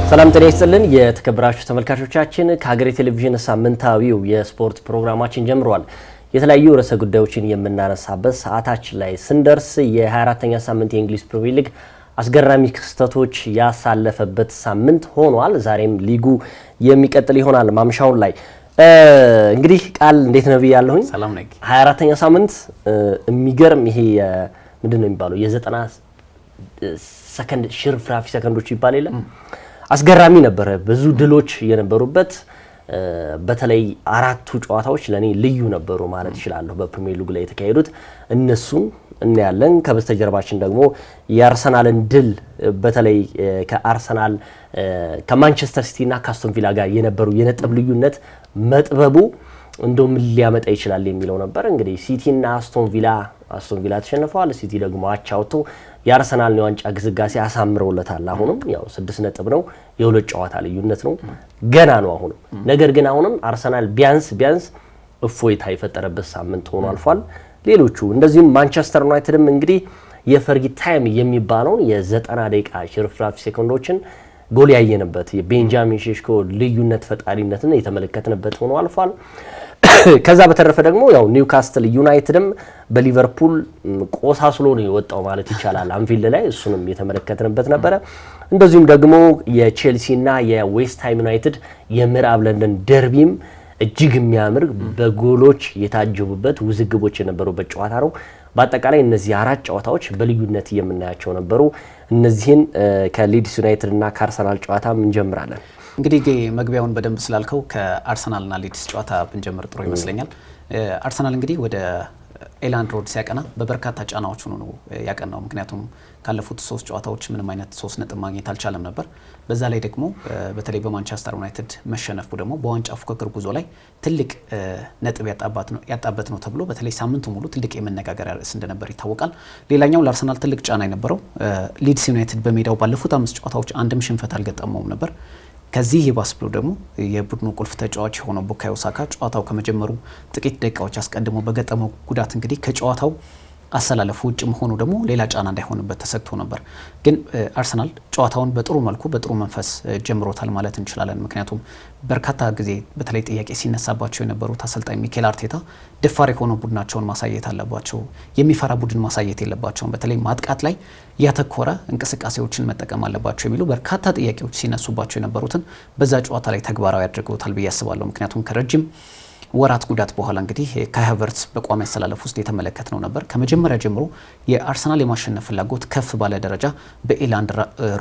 ሰላም ጤና ይስጥልን የተከበራችሁ ተመልካቾቻችን ከሀገሬ ቴሌቪዥን ሳምንታዊው የስፖርት ፕሮግራማችን ጀምሯል። የተለያዩ ርዕሰ ጉዳዮችን የምናነሳበት ሰዓታችን ላይ ስንደርስ የ24ኛ ሳምንት የእንግሊዝ ፕሪሚየር ሊግ አስገራሚ ክስተቶች ያሳለፈበት ሳምንት ሆኗል። ዛሬም ሊጉ የሚቀጥል ይሆናል። ማምሻውን ላይ እንግዲህ ቃል እንዴት ነው ብያለሁኝ። ሰላም ነኝ። 24ኛ ሳምንት የሚገርም ይሄ ምንድነው የሚባለው የ90 ሰከንድ ሽርፍራፊ ሰከንዶች ይባል የለ አስገራሚ ነበር። ብዙ ድሎች የነበሩበት በተለይ አራቱ ጨዋታዎች ለኔ ልዩ ነበሩ ማለት ይችላል በፕሪሚየር ሊግ ላይ የተካሄዱት እነሱን እናያለን። ከበስተጀርባችን ደግሞ የአርሰናልን ድል በተለይ ከአርሰናል ከማንቸስተር ሲቲ እና ከአስቶን ቪላ ጋር የነበሩ የነጥብ ልዩነት መጥበቡ እንደውም ሊያመጣ ይችላል የሚለው ነበር። እንግዲህ ሲቲ እና አስቶን ቪላ ተሸንፈዋል። ሲቲ ደግሞ አቻ ወጥቶ የአርሰናልን የዋንጫ ግስጋሴ አሳምረውለታል። አሁንም ያው 6 ነጥብ ነው፣ የሁለት ጨዋታ ልዩነት ነው፣ ገና ነው አሁንም። ነገር ግን አሁንም አርሰናል ቢያንስ እፎይታ የፈጠረበት ሳምንት ሆኖ አልፏል። ሌሎቹ እንደዚሁም ማንቸስተር ዩናይትድም እንግዲህ የፈርጊ ታይም የሚባለውን የ90 ደቂቃ ሽርፍራፊ ሴኮንዶችን ጎል ያየንበት የቤንጃሚን ሼሽኮ ልዩነት ፈጣሪነትን የተመለከትንበት ሆኖ አልፏል። ከዛ በተረፈ ደግሞ ያው ኒውካስትል ዩናይትድም በሊቨርፑል ቆሳስሎ ነው የወጣው ማለት ይቻላል አንፊልድ ላይ፣ እሱንም የተመለከትንበት ነበረ። እንደዚሁም ደግሞ የቼልሲና የዌስት ሃም ዩናይትድ የምዕራብ ለንደን ደርቢም እጅግ የሚያምር በጎሎች የታጀቡበት ውዝግቦች የነበሩበት ጨዋታ ነው። በአጠቃላይ እነዚህ አራት ጨዋታዎች በልዩነት የምናያቸው ነበሩ። እነዚህን ከሊድስ ዩናይትድ እና ከአርሰናል ጨዋታ እንጀምራለን። እንግዲህ መግቢያውን በደንብ ስላልከው ከአርሰናልና ሊድስ ጨዋታ ብንጀምር ጥሩ ይመስለኛል። አርሰናል እንግዲህ ወደ ኤላንድ ሮድ ሲያቀና በበርካታ ጫናዎች ሆኖ ነው ያቀናው። ምክንያቱም ካለፉት 3 ጨዋታዎች ምንም አይነት 3 ነጥብ ማግኘት አልቻለም ነበር። በዛ ላይ ደግሞ በተለይ በማንቸስተር ዩናይትድ መሸነፉ ደግሞ በዋንጫ ፉክክር ጉዞ ላይ ትልቅ ነጥብ ያጣበት ነው ተብሎ በተለይ ሳምንቱ ሙሉ ትልቅ የመነጋገሪያ ርዕስ እንደነበር ይታወቃል። ሌላኛው ለአርሰናል ትልቅ ጫና የነበረው ሊድስ ዩናይትድ በሜዳው ባለፉት 5 ጨዋታዎች አንድም ሽንፈት አልገጠመውም ነበር። ከዚህ የባስ ብሎ ደግሞ የቡድኑ ቁልፍ ተጫዋች የሆነው ቡካዮ ሳካ ጨዋታው ከመጀመሩ ጥቂት ደቂቃዎች አስቀድሞ በገጠመው ጉዳት እንግዲህ ከጨዋታው አሰላለፉ ውጭ መሆኑ ደግሞ ሌላ ጫና እንዳይሆንበት ተሰግቶ ነበር። ግን አርሰናል ጨዋታውን በጥሩ መልኩ በጥሩ መንፈስ ጀምሮታል ማለት እንችላለን። ምክንያቱም በርካታ ጊዜ በተለይ ጥያቄ ሲነሳባቸው የነበሩት አሰልጣኝ ሚኬል አርቴታ ደፋር የሆነ ቡድናቸውን ማሳየት አለባቸው፣ የሚፈራ ቡድን ማሳየት የለባቸውም፣ በተለይ ማጥቃት ላይ ያተኮረ እንቅስቃሴዎችን መጠቀም አለባቸው የሚሉ በርካታ ጥያቄዎች ሲነሱባቸው የነበሩትን በዛ ጨዋታ ላይ ተግባራዊ አድርገውታል ብዬ አስባለሁ። ምክንያቱም ከረጅም ወራት ጉዳት በኋላ እንግዲህ ካይ ሃቨርትዝ በቋሚ አሰላለፍ ውስጥ የተመለከትነው ነበር። ከመጀመሪያ ጀምሮ የአርሰናል የማሸነፍ ፍላጎት ከፍ ባለ ደረጃ በኤላንድ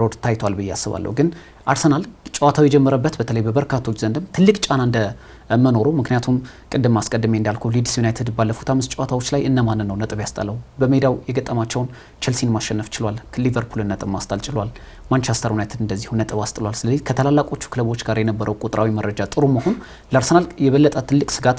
ሮድ ታይቷል ብዬ አስባለሁ። ግን አርሰናል ጨዋታው የጀመረበት በተለይ በበርካቶች ዘንድም ትልቅ ጫና እንደመኖሩ፣ ምክንያቱም ቅድም አስቀድሜ እንዳልኩ ሊድስ ዩናይትድ ባለፉት 5 ጨዋታዎች ላይ እነማንን ነው ነጥብ ያስጣለው? በሜዳው የገጠማቸውን ቼልሲን ማሸነፍ ችሏል፣ ሊቨርፑልን ነጥብ ማስጣል ችሏል፣ ማንቸስተር ዩናይትድ እንደዚሁ ነጥብ አስጥሏል። ስለዚህ ከታላላቆቹ ክለቦች ጋር የነበረው ቁጥራዊ መረጃ ጥሩ መሆን ለአርሰናል የበለጠ ትልቅ ስጋት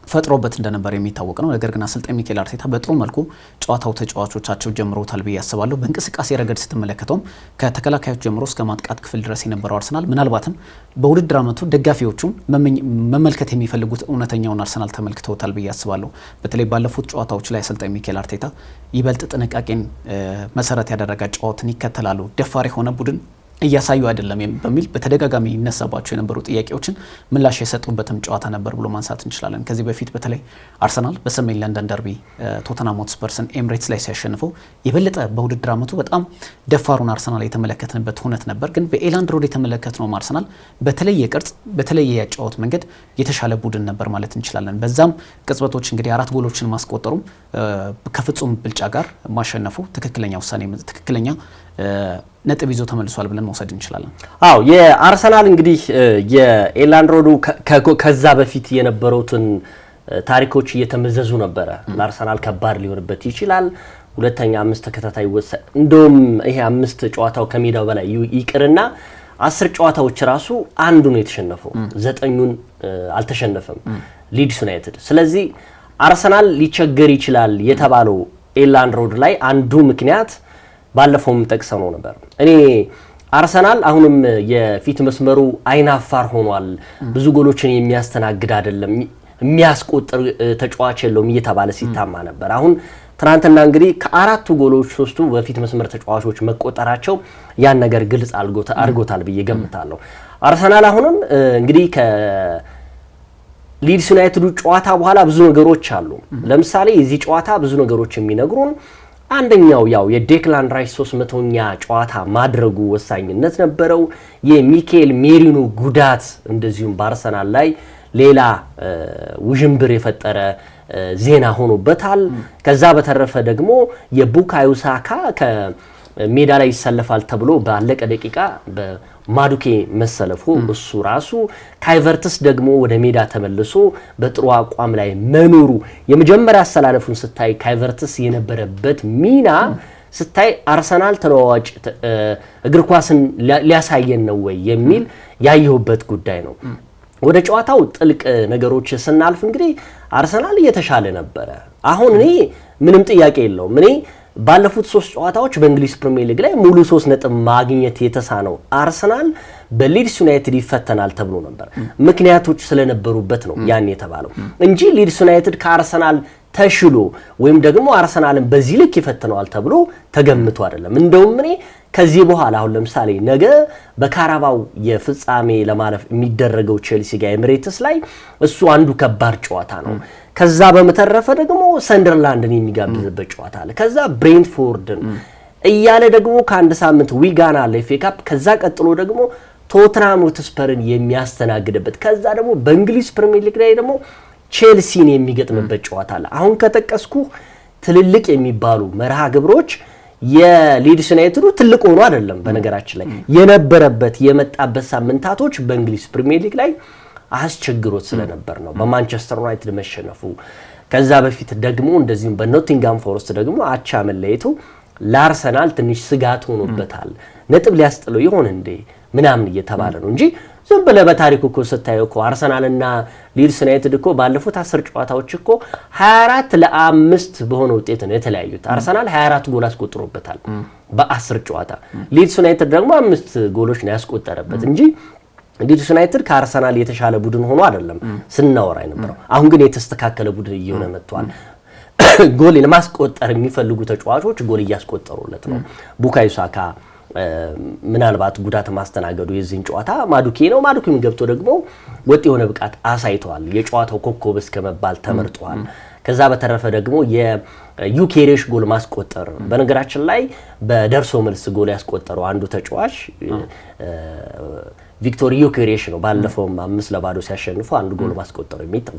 ፈጥሮበት እንደነበር የሚታወቅ ነው። ነገር ግን አሰልጣኝ ሚኬል አርቴታ በጥሩ መልኩ ጨዋታው ተጫዋቾቻቸው ጀምሮታል ብዬ አስባለሁ። በእንቅስቃሴ ረገድ ስትመለከተውም ከተከላካዮች ጀምሮ እስከ ማጥቃት ክፍል ድረስ የነበረው አርሰናል ምናልባትም በውድድር ዓመቱ ደጋፊዎቹም መመልከት የሚፈልጉት እውነተኛውን አርሰናል ተመልክተውታል ብዬ አስባለሁ። በተለይ ባለፉት ጨዋታዎች ላይ አሰልጣኝ ሚኬል አርቴታ ይበልጥ ጥንቃቄን መሰረት ያደረገ ጨዋታን ይከተላሉ፣ ደፋር የሆነ ቡድን እያሳዩ አይደለም በሚል በተደጋጋሚ ይነሳባቸው የነበሩ ጥያቄዎችን ምላሽ የሰጡበትም ጨዋታ ነበር ብሎ ማንሳት እንችላለን። ከዚህ በፊት በተለይ አርሰናል በሰሜን ለንደን ደርቢ ቶተንሃም ሆትስፐርስን ኤምሬትስ ላይ ሲያሸንፈው የበለጠ በውድድር ዓመቱ በጣም ደፋሩን አርሰናል የተመለከትንበት ሁነት ነበር። ግን በኤላንድ ሮድ የተመለከትነው አርሰናል በተለየ ቅርጽ በተለየ ያጫወት መንገድ የተሻለ ቡድን ነበር ማለት እንችላለን። በዛም ቅጽበቶች እንግዲህ 4 ጎሎችን ማስቆጠሩም ከፍጹም ብልጫ ጋር ማሸነፉ ትክክለኛ ውሳኔ ትክክለኛ ነጥብ ይዞ ተመልሷል ብለን መውሰድ እንችላለን። አዎ የአርሰናል እንግዲህ የኤላንድ ሮዱ ከዛ በፊት የነበሩትን ታሪኮች እየተመዘዙ ነበረ። ለአርሰናል ከባድ ሊሆንበት ይችላል። ሁለተኛ 5 ተከታታይ ወሰደ። እንደውም ይሄ 5 ጨዋታው ከሜዳው በላይ ይቅርና 10 ጨዋታዎች ራሱ አንዱ ነው የተሸነፈው፣ 9ኙን አልተሸነፈም ሊድስ ዩናይትድ። ስለዚህ አርሰናል ሊቸገር ይችላል የተባለው ኤላንድ ሮድ ላይ አንዱ ምክንያት ባለፈውም ጠቅሰነው ነበር። እኔ አርሰናል አሁንም የፊት መስመሩ አይናፋር ሆኗል፣ ብዙ ጎሎችን የሚያስተናግድ አይደለም፣ የሚያስቆጥር ተጫዋች የለውም እየተባለ ሲታማ ነበር። አሁን ትናንትና እንግዲህ ከአራቱ ጎሎች ሶስቱ በፊት መስመር ተጫዋቾች መቆጠራቸው ያን ነገር ግልጽ አድርጎታል ብዬ ገምታለሁ። አርሰናል አሁንም እንግዲህ ከሊድስ ዩናይትድ ጨዋታ በኋላ ብዙ ነገሮች አሉ። ለምሳሌ የዚህ ጨዋታ ብዙ ነገሮች የሚነግሩን አንደኛው ያው የዴክላን ራይስ 300ኛ ጨዋታ ማድረጉ ወሳኝነት ነበረው። የሚካኤል ሜሪኖ ጉዳት እንደዚሁም በአርሰናል ላይ ሌላ ውዥንብር የፈጠረ ዜና ሆኖበታል። ከዛ በተረፈ ደግሞ የቡካዮ ሳካ ከሜዳ ላይ ይሰለፋል ተብሎ ባለቀ ደቂቃ በማዱኬ መሰለፉ እሱ ራሱ ካይቨርትስ ደግሞ ወደ ሜዳ ተመልሶ በጥሩ አቋም ላይ መኖሩ የመጀመሪያ አሰላለፉን ስታይ ካይቨርትስ የነበረበት ሚና ስታይ አርሰናል ተለዋዋጭ እግር ኳስን ሊያሳየን ነው ወይ የሚል ያየሁበት ጉዳይ ነው። ወደ ጨዋታው ጥልቅ ነገሮች ስናልፍ እንግዲህ አርሰናል እየተሻለ ነበረ። አሁን እኔ ምንም ጥያቄ የለውም እኔ ባለፉት 3 ጨዋታዎች በእንግሊዝ ፕሪሚየር ሊግ ላይ ሙሉ 3 ነጥብ ማግኘት የተሳነው አርሰናል በሊድስ ዩናይትድ ይፈተናል ተብሎ ነበር። ምክንያቶች ስለነበሩበት ነው ያን የተባለው እንጂ ሊድስ ዩናይትድ ከአርሰናል ተሽሎ ወይም ደግሞ አርሰናልን በዚህ ልክ ይፈተነዋል ተብሎ ተገምቶ አይደለም። እንደውም እኔ ከዚህ በኋላ አሁን ለምሳሌ ነገ በካራባው የፍጻሜ ለማለፍ የሚደረገው ቼልሲ ጋር ኤሚሬትስ ላይ እሱ አንዱ ከባድ ጨዋታ ነው። ከዛ በመተረፈ ደግሞ ሰንደርላንድን የሚጋብዝበት ጨዋታ አለ። ከዛ ብሬንትፎርድን እያለ ደግሞ ከአንድ ሳምንት ዊጋን አለ ኤፍ ኤ ካፕ። ከዛ ቀጥሎ ደግሞ ቶተንሃም ሆትስፐርን የሚያስተናግድበት ከዛ ደግሞ በእንግሊዝ ፕሪሚየር ሊግ ላይ ደግሞ ቼልሲን የሚገጥምበት ጨዋታ አለ። አሁን ከተቀስኩ ትልልቅ የሚባሉ መርሃ ግብሮች የሊድስ ዩናይትዱ ትልቅ ሆኖ አይደለም በነገራችን ላይ የነበረበት የመጣበት ሳምንታቶች በእንግሊዝ ፕሪሚየር ሊግ ላይ አስቸግሮት ስለነበር ነው በማንቸስተር ዩናይትድ መሸነፉ። ከዛ በፊት ደግሞ እንደዚሁም በኖቲንጋም ፎረስት ደግሞ አቻ መለየቱ ለአርሰናል ትንሽ ስጋት ሆኖበታል። ነጥብ ሊያስጥለው ይሆን እንዴ ምናምን እየተባለ ነው እንጂ ዝም ብለህ በታሪኩ እኮ ስታየው እኮ አርሰናልና ሊድስ ዩናይትድ እኮ ባለፉት 10 ጨዋታዎች እኮ 24-5 በሆነ ውጤት ነው የተለያዩት። አርሰናል 24 ጎል አስቆጥሮበታል በ10 ጨዋታ። ሊድስ ዩናይትድ ደግሞ 5 ጎሎች ነው ያስቆጠረበት እንጂ ሊድስ ዩናይትድ ከአርሰናል የተሻለ ቡድን ሆኖ አይደለም ስናወራ የነበረው። አሁን ግን የተስተካከለ ቡድን እየሆነ መጥቷል። ጎል ለማስቆጠር የሚፈልጉ ተጫዋቾች ጎል እያስቆጠሩለት ነው። ቡካዮ ሳካ ምናልባት ጉዳት ማስተናገዱ የዚህን ጨዋታ ማዱኬ ነው። ማዱኬም ገብቶ ደግሞ ወጥ የሆነ ብቃት አሳይቷል። የጨዋታው ኮከብ እስከመባል ተመርጧል። ከዛ በተረፈ ደግሞ የዩኬሬሽ ጎል ማስቆጠር በነገራችን ላይ በደርሶ መልስ ጎል ያስቆጠረው አንዱ ተጫዋች ቪክቶር ዩኬሬሽ ነው። ባለፈው 5-0 ሲያሸንፉ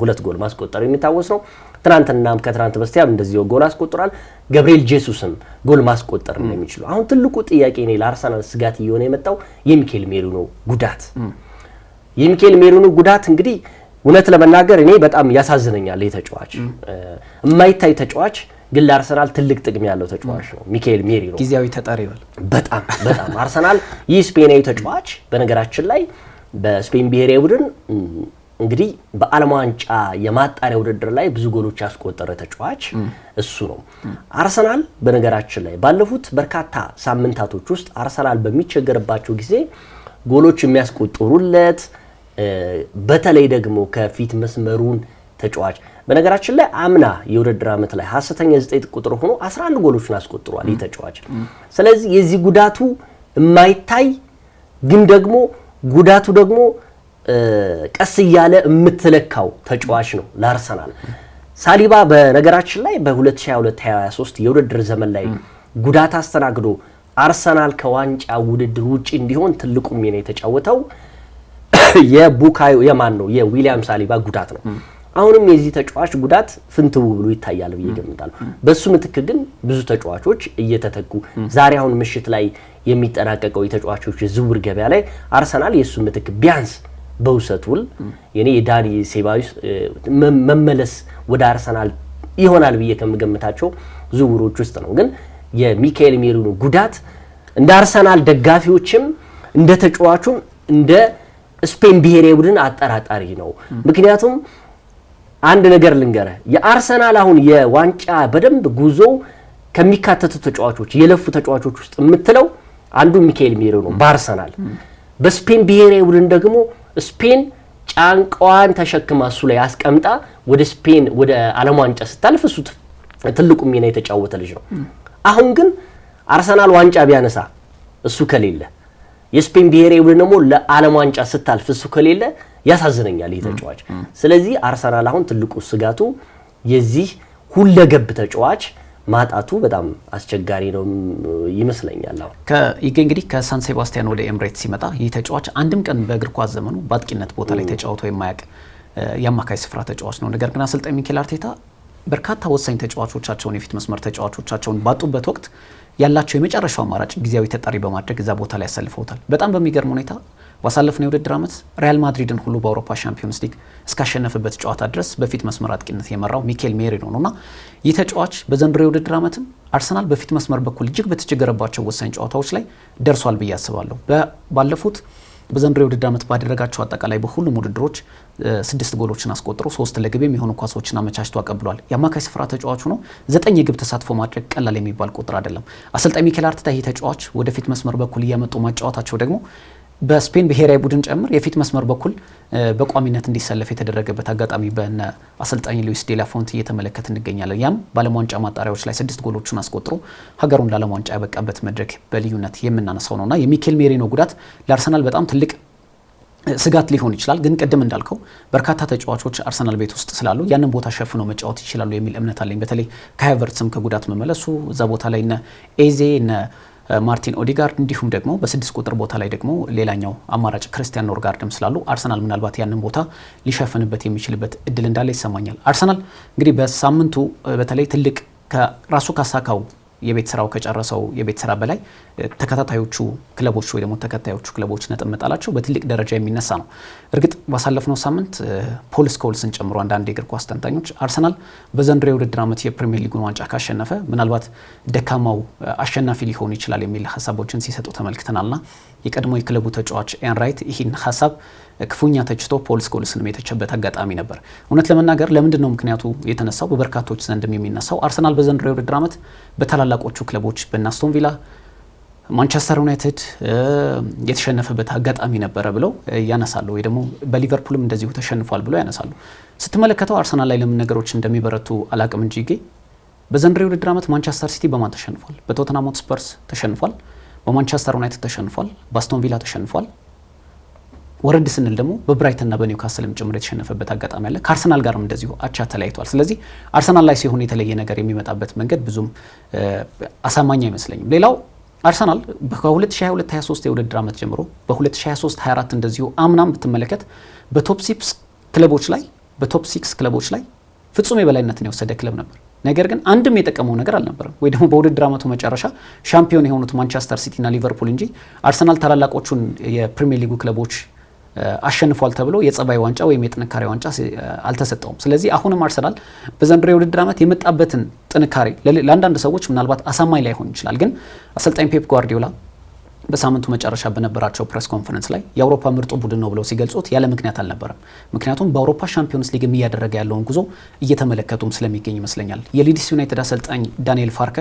ሁለት ጎል ማስቆጠር የሚታወስ ነው። ትናንትናም ከትናንት በስቲያም እንደዚህ ጎል አስቆጥሯል። ገብርኤል ጄሱስም ጎል ማስቆጠር እንደሚችሉ አሁን ትልቁ ጥያቄ ነው ለአርሰናል ስጋት እየሆነ የመጣው የሚካኤል ሜሪኖ ጉዳት። የሚካኤል ሜሪኖ ጉዳት እንግዲህ እውነት ለመናገር እኔ በጣም ያሳዝነኛል። ይሄ ተጫዋች የማይታይ ተጫዋች ግን ለአርሰናል ትልቅ ጥቅም ያለው ተጫዋች ነው ሚካኤል ሜሪኖ። ጊዜያዊ ተጣሪ ይባል በጣም አርሰናል ይህ ስፔናዊ ተጫዋች በነገራችን ላይ በስፔን ብሔራዊ ቡድን እንግዲህ በዓለም ዋንጫ የማጣሪያ ውድድር ላይ ብዙ ጎሎች ያስቆጠረ ተጫዋች እሱ ነው። አርሰናል በነገራችን ላይ ባለፉት በርካታ ሳምንታቶች ውስጥ አርሰናል በሚቸገርባቸው ጊዜ ጎሎች የሚያስቆጥሩለት በተለይ ደግሞ ከፊት መስመሩን ተጫዋች በነገራችን ላይ አምና የውድድር ዓመት ላይ ሐሰተኛ 9 ቁጥር ሆኖ 11 ጎሎችን አስቆጥሯል ይህ ተጫዋች። ስለዚህ የዚህ ጉዳቱ የማይታይ ግን ደግሞ ጉዳቱ ደግሞ ቀስ እያለ የምትለካው ተጫዋች ነው ለአርሰናል። ሳሊባ በነገራችን ላይ በ2022-23 የውድድር ዘመን ላይ ጉዳት አስተናግዶ አርሰናል ከዋንጫ ውድድር ውጪ እንዲሆን ትልቁ ሚና የተጫወተው የዊሊያም ሳሊባ ጉዳት ነው። አሁንም የዚህ ተጫዋች ጉዳት ፍንትው ብሎ ይታያል ብዬ ገምታለሁ። በሱ ምትክ ግን ብዙ ተጫዋቾች እየተተኩ ዛሬ አሁን ምሽት ላይ የሚጠናቀቀው የተጫዋቾች ዝውውር ገበያ ላይ አርሰናል የሱ ምትክ ቢያንስ በውሰት ውል የዳኒ ሴባዮስ መመለስ ወደ አርሰናል ይሆናል ብዬ ከምገምታቸው ዝውውሮች ውስጥ ነው። ግን የሚካኤል ሜሪኖ ጉዳት እንደ አርሰናል ደጋፊዎችም እንደ ተጫዋቹም እንደ ስፔን ብሔራዊ ቡድን አጠራጣሪ ነው። ምክንያቱም አንድ ነገር ልንገረ የአርሰናል አሁን የዋንጫ በደንብ ጉዞ ከሚካተቱ ተጫዋቾች የለፉ ተጫዋቾች ውስጥ የምትለው አንዱ ሚካኤል ሜሪኖ ነው በአርሰናል። በስፔን ብሔራዊ ቡድን ደግሞ ስፔን ጫንቃዋን ተሸክማ እሱ ላይ አስቀምጣ ወደ ስፔን ወደ ዓለም ዋንጫ ስታልፍ እሱ ትልቁ ሚና የተጫወተ ልጅ ነው። አሁን ግን አርሰናል ዋንጫ ቢያነሳ እሱ ከሌለ የስፔን ብሔራዊ ቡድን ደግሞ ለዓለም ዋንጫ ስታልፍ እሱ ከሌለ ያሳዝነኛል ይህ ተጫዋች። ስለዚህ አርሰናል አሁን ትልቁ ስጋቱ የዚህ ሁለገብ ተጫዋች ማጣቱ በጣም አስቸጋሪ ነው ይመስለኛል። አሁን እንግዲህ ከሳን ሴባስቲያን ወደ ኤምሬትስ ሲመጣ ይህ ተጫዋች አንድም ቀን በእግር ኳስ ዘመኑ በአጥቂነት ቦታ ላይ ተጫውቶ የማያውቅ የአማካይ ስፍራ ተጫዋች ነው። ነገር ግን አሰልጣኝ ሚኬል አርቴታ በርካታ ወሳኝ ተጫዋቾቻቸውን የፊት መስመር ተጫዋቾቻቸውን ባጡበት ወቅት ያላቸው የመጨረሻው አማራጭ ጊዜያዊ ተጠሪ በማድረግ እዛ ቦታ ላይ ያሰልፈውታል። በጣም በሚገርም ሁኔታ ባሳለፍነው የውድድር ዓመት ሪያል ማድሪድን ሁሉ በአውሮፓ ሻምፒዮንስ ሊግ እስካሸነፈበት ጨዋታ ድረስ በፊት መስመር አጥቂነት የመራው ሚኬል ሜሪኖ ነውና ይህ ተጫዋች በዘንድሮ የውድድር ዓመትም አርሰናል በፊት መስመር በኩል እጅግ በተቸገረባቸው ወሳኝ ጨዋታዎች ላይ ደርሷል ብዬ አስባለሁ። ባለፉት በዘንድሮ የውድድር ዓመት ባደረጋቸው አጠቃላይ በሁሉም ውድድሮች 6 ጎሎችን አስቆጥሮ 3 ለግብ የሚሆኑ ኳሶችን አመቻችቶ አቀብሏል። የአማካይ ስፍራ ተጫዋቹ ነው። 9 የግብ ተሳትፎ ማድረግ ቀላል የሚባል ቁጥር አይደለም። አሰልጣኝ ሚኬል አርቴታ ይህ ተጫዋች ወደፊት መስመር በኩል እያመጡ ማጫወታቸው ደግሞ በስፔን ብሔራዊ ቡድን ጭምር የፊት መስመር በኩል በቋሚነት እንዲሰለፍ የተደረገበት አጋጣሚ በነ አሰልጣኝ ሉዊስ ዴላ ፎንት እየተመለከት እንገኛለን። ያም በዓለም ዋንጫ ማጣሪያዎች ላይ 6 ጎሎችን አስቆጥሮ ሀገሩን ለዓለም ዋንጫ ያበቃበት መድረክ በልዩነት የምናነሳው ነውና የሚኬል ሜሪኖ ጉዳት ለአርሰናል በጣም ትልቅ ስጋት ሊሆን ይችላል። ግን ቅድም እንዳልከው በርካታ ተጫዋቾች አርሰናል ቤት ውስጥ ስላሉ ያንን ቦታ ሸፍነው መጫወት ይችላሉ የሚል እምነት አለኝ። በተለይ ከሃቨርትስም ከጉዳት መመለሱ እዛ ቦታ ላይ እነ ኤዜ እነ ማርቲን ኦዲጋርድ እንዲሁም ደግሞ በ6 ቁጥር ቦታ ላይ ደግሞ ሌላኛው አማራጭ ክርስቲያን ኖርጋርድም ስላሉ አርሰናል ምናልባት ያንን ቦታ ሊሸፍንበት የሚችልበት እድል እንዳለ ይሰማኛል። አርሰናል እንግዲህ በሳምንቱ በተለይ ትልቅ ከራሱ ካሳካው የቤት ስራው ከጨረሰው የቤት ስራ በላይ ተከታታዮቹ ክለቦች ወይ ደግሞ ተከታዮቹ ክለቦች ነጥብ መጣላቸው በትልቅ ደረጃ የሚነሳ ነው። እርግጥ ባሳለፍነው ሳምንት ፖል ስኮልስን ጨምሮ አንዳንድ የእግር ኳስ ተንታኞች አርሰናል በዘንድሮ የውድድር ዓመት የፕሪሚየር ሊጉን ዋንጫ ካሸነፈ ምናልባት ደካማው አሸናፊ ሊሆን ይችላል የሚል ሀሳቦችን ሲሰጡ ተመልክተናልና የቀድሞ የክለቡ ተጫዋች ኤን ራይት ይህን ሀሳብ ክፉኛ ተችቶ ፖል ስኮልስንም የተቸበት አጋጣሚ ነበር። እውነት ለመናገር ለምንድን ነው ምክንያቱ የተነሳው በበርካቶች ዘንድም የሚነሳው አርሰናል በዘንድሮ የውድድር ዓመት በታላላቆቹ ክለቦች በእነ አስቶን ቪላ፣ ማንቸስተር ዩናይትድ የተሸነፈበት አጋጣሚ ነበረ ብለው ያነሳሉ። ወይ ደግሞ በሊቨርፑልም እንደዚሁ ተሸንፏል ብለው ያነሳሉ። ስትመለከተው አርሰናል ላይ ለምን ነገሮች እንደሚበረቱ አላቅም እንጂ በዘንድሮ የውድድር ዓመት ማንቸስተር ሲቲ በማን ተሸንፏል? በቶተንሃም ሆትስፐርስ ተሸንፏል። በማንቸስተር ዩናይትድ ተሸንፏል። በአስቶን ቪላ ተሸንፏል። ወረድ ስንል ደግሞ በብራይተንና በኒውካስልም ጭምር የተሸነፈበት አጋጣሚ አለ። ከአርሰናል ጋርም እንደዚሁ አቻ ተለያይቷል። ስለዚህ አርሰናል ላይ ሲሆን የተለየ ነገር የሚመጣበት መንገድ ብዙም አሳማኝ አይመስለኝም። ሌላው አርሰናል ከ2022-23 የውድድር ዓመት ጀምሮ በ2023-24 እንደዚሁ አምናም ብትመለከት በቶፕ 6 ክለቦች ላይ ፍጹም የበላይነትን የወሰደ ክለብ ነበር። ነገር ግን አንድም የጠቀመው ነገር አልነበረም። ወይ ደግሞ በውድድር ዓመቱ መጨረሻ ሻምፒዮን የሆኑት ማንቸስተር ሲቲና ሊቨርፑል እንጂ አርሰናል ታላላቆቹን የፕሪሚየር ሊጉ ክለቦች አሸንፏል ተብሎ የጸባይ ዋንጫ ወይም የጥንካሬ ዋንጫ አልተሰጠውም። ስለዚህ አሁንም አርሰናል በዘንድሮ የውድድር ዓመት የመጣበትን ጥንካሬ ለአንዳንድ ሰዎች ምናልባት አሳማኝ ላይሆን ይችላል። ግን አሰልጣኝ ፔፕ ጓርዲዮላ በሳምንቱ መጨረሻ በነበራቸው ፕሬስ ኮንፈረንስ ላይ የአውሮፓ ምርጡ ቡድን ነው ብለው ሲገልጹት ያለ ምክንያት አልነበረም። ምክንያቱም በአውሮፓ ሻምፒዮንስ ሊግ እያደረገ ያለውን ጉዞ እየተመለከቱም ስለሚገኝ ይመስለኛል። የሊድስ ዩናይትድ አሰልጣኝ ዳንኤል ፋርከ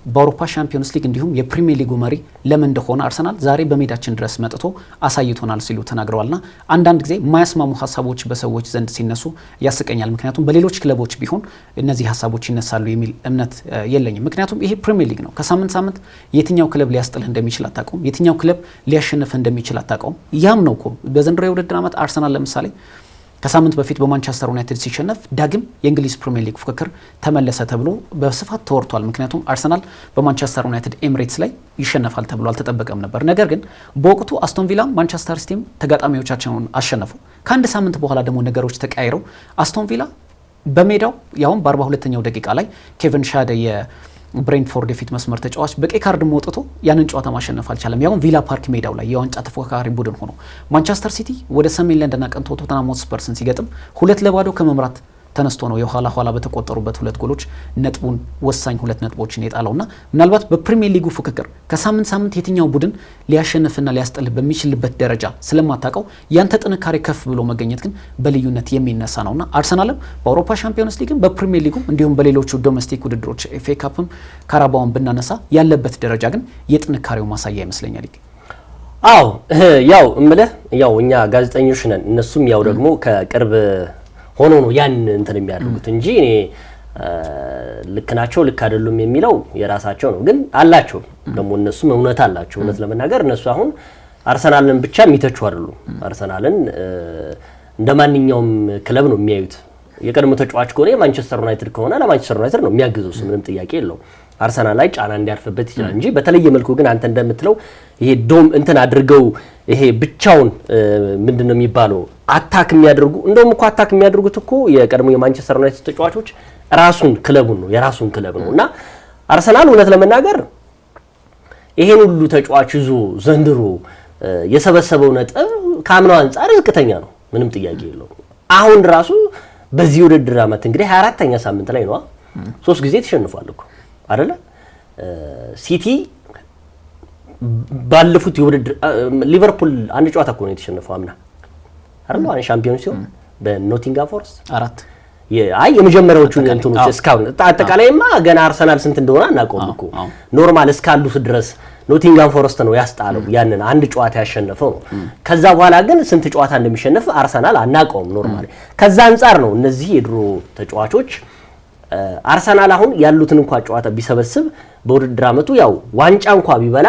በአውሮፓ ሻምፒዮንስ ሊግ እንዲሁም የፕሪሚየር ሊጉ መሪ ለምን እንደሆነ አርሰናል ዛሬ በሜዳችን ድረስ መጥቶ አሳይቶናል ሲሉ ተናግረዋልና አንዳንድ ጊዜ የማያስማሙ ሀሳቦች በሰዎች ዘንድ ሲነሱ ያስቀኛል። ምክንያቱም በሌሎች ክለቦች ቢሆን እነዚህ ሀሳቦች ይነሳሉ የሚል እምነት የለኝም። ምክንያቱም ይሄ ፕሪሚየር ሊግ ነው። ከሳምንት ሳምንት የትኛው ክለብ ሊያስጥልህ እንደሚችል አታውቀውም። የትኛው ክለብ ሊያሸንፍህ እንደሚችል አታውቀውም። ያም ነው እኮ በዘንድሮ የውድድር ዓመት አርሰናል ለምሳሌ ከሳምንት በፊት በማንቸስተር ዩናይትድ ሲሸነፍ ዳግም የእንግሊዝ ፕሪሚየር ሊግ ፉክክር ተመለሰ ተብሎ በስፋት ተወርቷል። ምክንያቱም አርሰናል በማንቸስተር ዩናይትድ ኤምሬትስ ላይ ይሸነፋል ተብሎ አልተጠበቀም ነበር። ነገር ግን በወቅቱ አስቶን ቪላም ማንቸስተር ሲቲም ተጋጣሚዎቻቸውን አሸነፉ። ከአንድ ሳምንት በኋላ ደግሞ ነገሮች ተቀያይረው አስቶን ቪላ በሜዳው ያውም በ42ኛው ደቂቃ ላይ ኬቨን ሻደ ብሬንትፎርድ የፊት መስመር ተጫዋች በቀይ ካርድ ወጥቶ ያንን ጨዋታ ማሸነፍ አልቻለም። ያውም ቪላ ፓርክ ሜዳው ላይ የዋንጫ ተፎካካሪ ቡድን ሆኖ ማንቸስተር ሲቲ ወደ ሰሜን ለንደን አቅንቶ ቶተንሃም ሆትስፐርስን ሲገጥም 2-0 ከመምራት ተነስቶ ነው የኋላ በተቆጠሩበት 2 ጎሎች ነጥቡን ወሳኝ 2 ነጥቦችን የጣለውና ምናልባት በፕሪሚየር ሊጉ ፉክክር ከሳምንት ሳምንት የትኛው ቡድን ሊያሸንፍና ሊያስጥልህ በሚችልበት ደረጃ ስለማታውቀው ያንተ ጥንካሬ ከፍ ብሎ መገኘት ግን በልዩነት የሚነሳ ነውና አርሰናልም በአውሮፓ ሻምፒዮንስ ሊግም በፕሪሚየር ሊጉም እንዲሁም በሌሎቹ ዶሜስቲክ ውድድሮች ኤፍኤ ካፕም ካራባውን ብናነሳ ያለበት ደረጃ ግን የጥንካሬው ማሳያ ይመስለኛል። አዎ ያው እምልህ ያው እኛ ጋዜጠኞች ነን፣ እነሱም ያው ደግሞ ከቅርብ ሆኖ ነው ያን እንትን የሚያደርጉት እንጂ እኔ ልክ ናቸው ልክ አይደሉም የሚለው የራሳቸው ነው። ግን አላቸው ደግሞ እነሱም እውነት አላቸው። እውነት ለመናገር እነሱ አሁን አርሰናልን ብቻ የሚተቹ አይደሉም። አርሰናልን እንደማንኛውም ክለብ ነው የሚያዩት። የቀድሞ ተጫዋች ከሆነ የማንቸስተር ዩናይትድ ከሆነ ለማንቸስተር ዩናይትድ ነው የሚያግዘው፣ ምንም ጥያቄ የለውም። አርሰናል ላይ ጫና እንዲያርፍበት ይችላል እንጂ በተለየ መልኩ ግን አንተ እንደምትለው ይሄ ዶም እንትን አድርገው ይሄ ብቻውን ምንድነው የሚባለው አታክ የሚያደርጉ እንደውም እኮ አታክ የሚያደርጉት እኮ የቀድሞ የማንቸስተር ዩናይትድ ተጫዋቾች ራሱን ክለቡን ነው የራሱን ክለብ ነው። እና አርሰናል እውነት ለመናገር ይሄን ሁሉ ተጫዋች ይዞ ዘንድሮ የሰበሰበው ነጥብ ከአምናው አንጻር ዝቅተኛ ነው፣ ምንም ጥያቄ የለውም። አሁን ራሱ በዚህ ውድድር ዓመት እንግዲህ 24ኛ ሳምንት ላይ ነው 3 ጊዜ ተሸንፏል እኮ አይደለ? ሲቲ ባለፉት የውድድር ሊቨርፑል አንድ ጨዋታ እኮ ነው የተሸነፈው አምና አይደል? አሁን ሻምፒዮን ሲሆን በኖቲንጋም ፎረስት 4 የመጀመሪያዎቹ እንትኖች እስካሁን አጠቃላይማ ገና አርሰናል ስንት እንደሆነ አናውቀውም እኮ ኖርማል እስካሉት ድረስ ኖቲንጋም ፎረስት ነው ያስጣለው ያንን አንድ ጨዋታ ያሸነፈው ነው። ከዛ በኋላ ግን ስንት ጨዋታ እንደሚሸነፍ አርሰናል አናውቀውም ኖርማሊ። ከዛ አንፃር ነው እነዚህ የድሮ ተጫዋቾች አርሰናል አሁን ያሉትን እንኳን ጨዋታ ቢሰበስብ በውድድር ዓመቱ ያው ዋንጫ እንኳን ቢበላ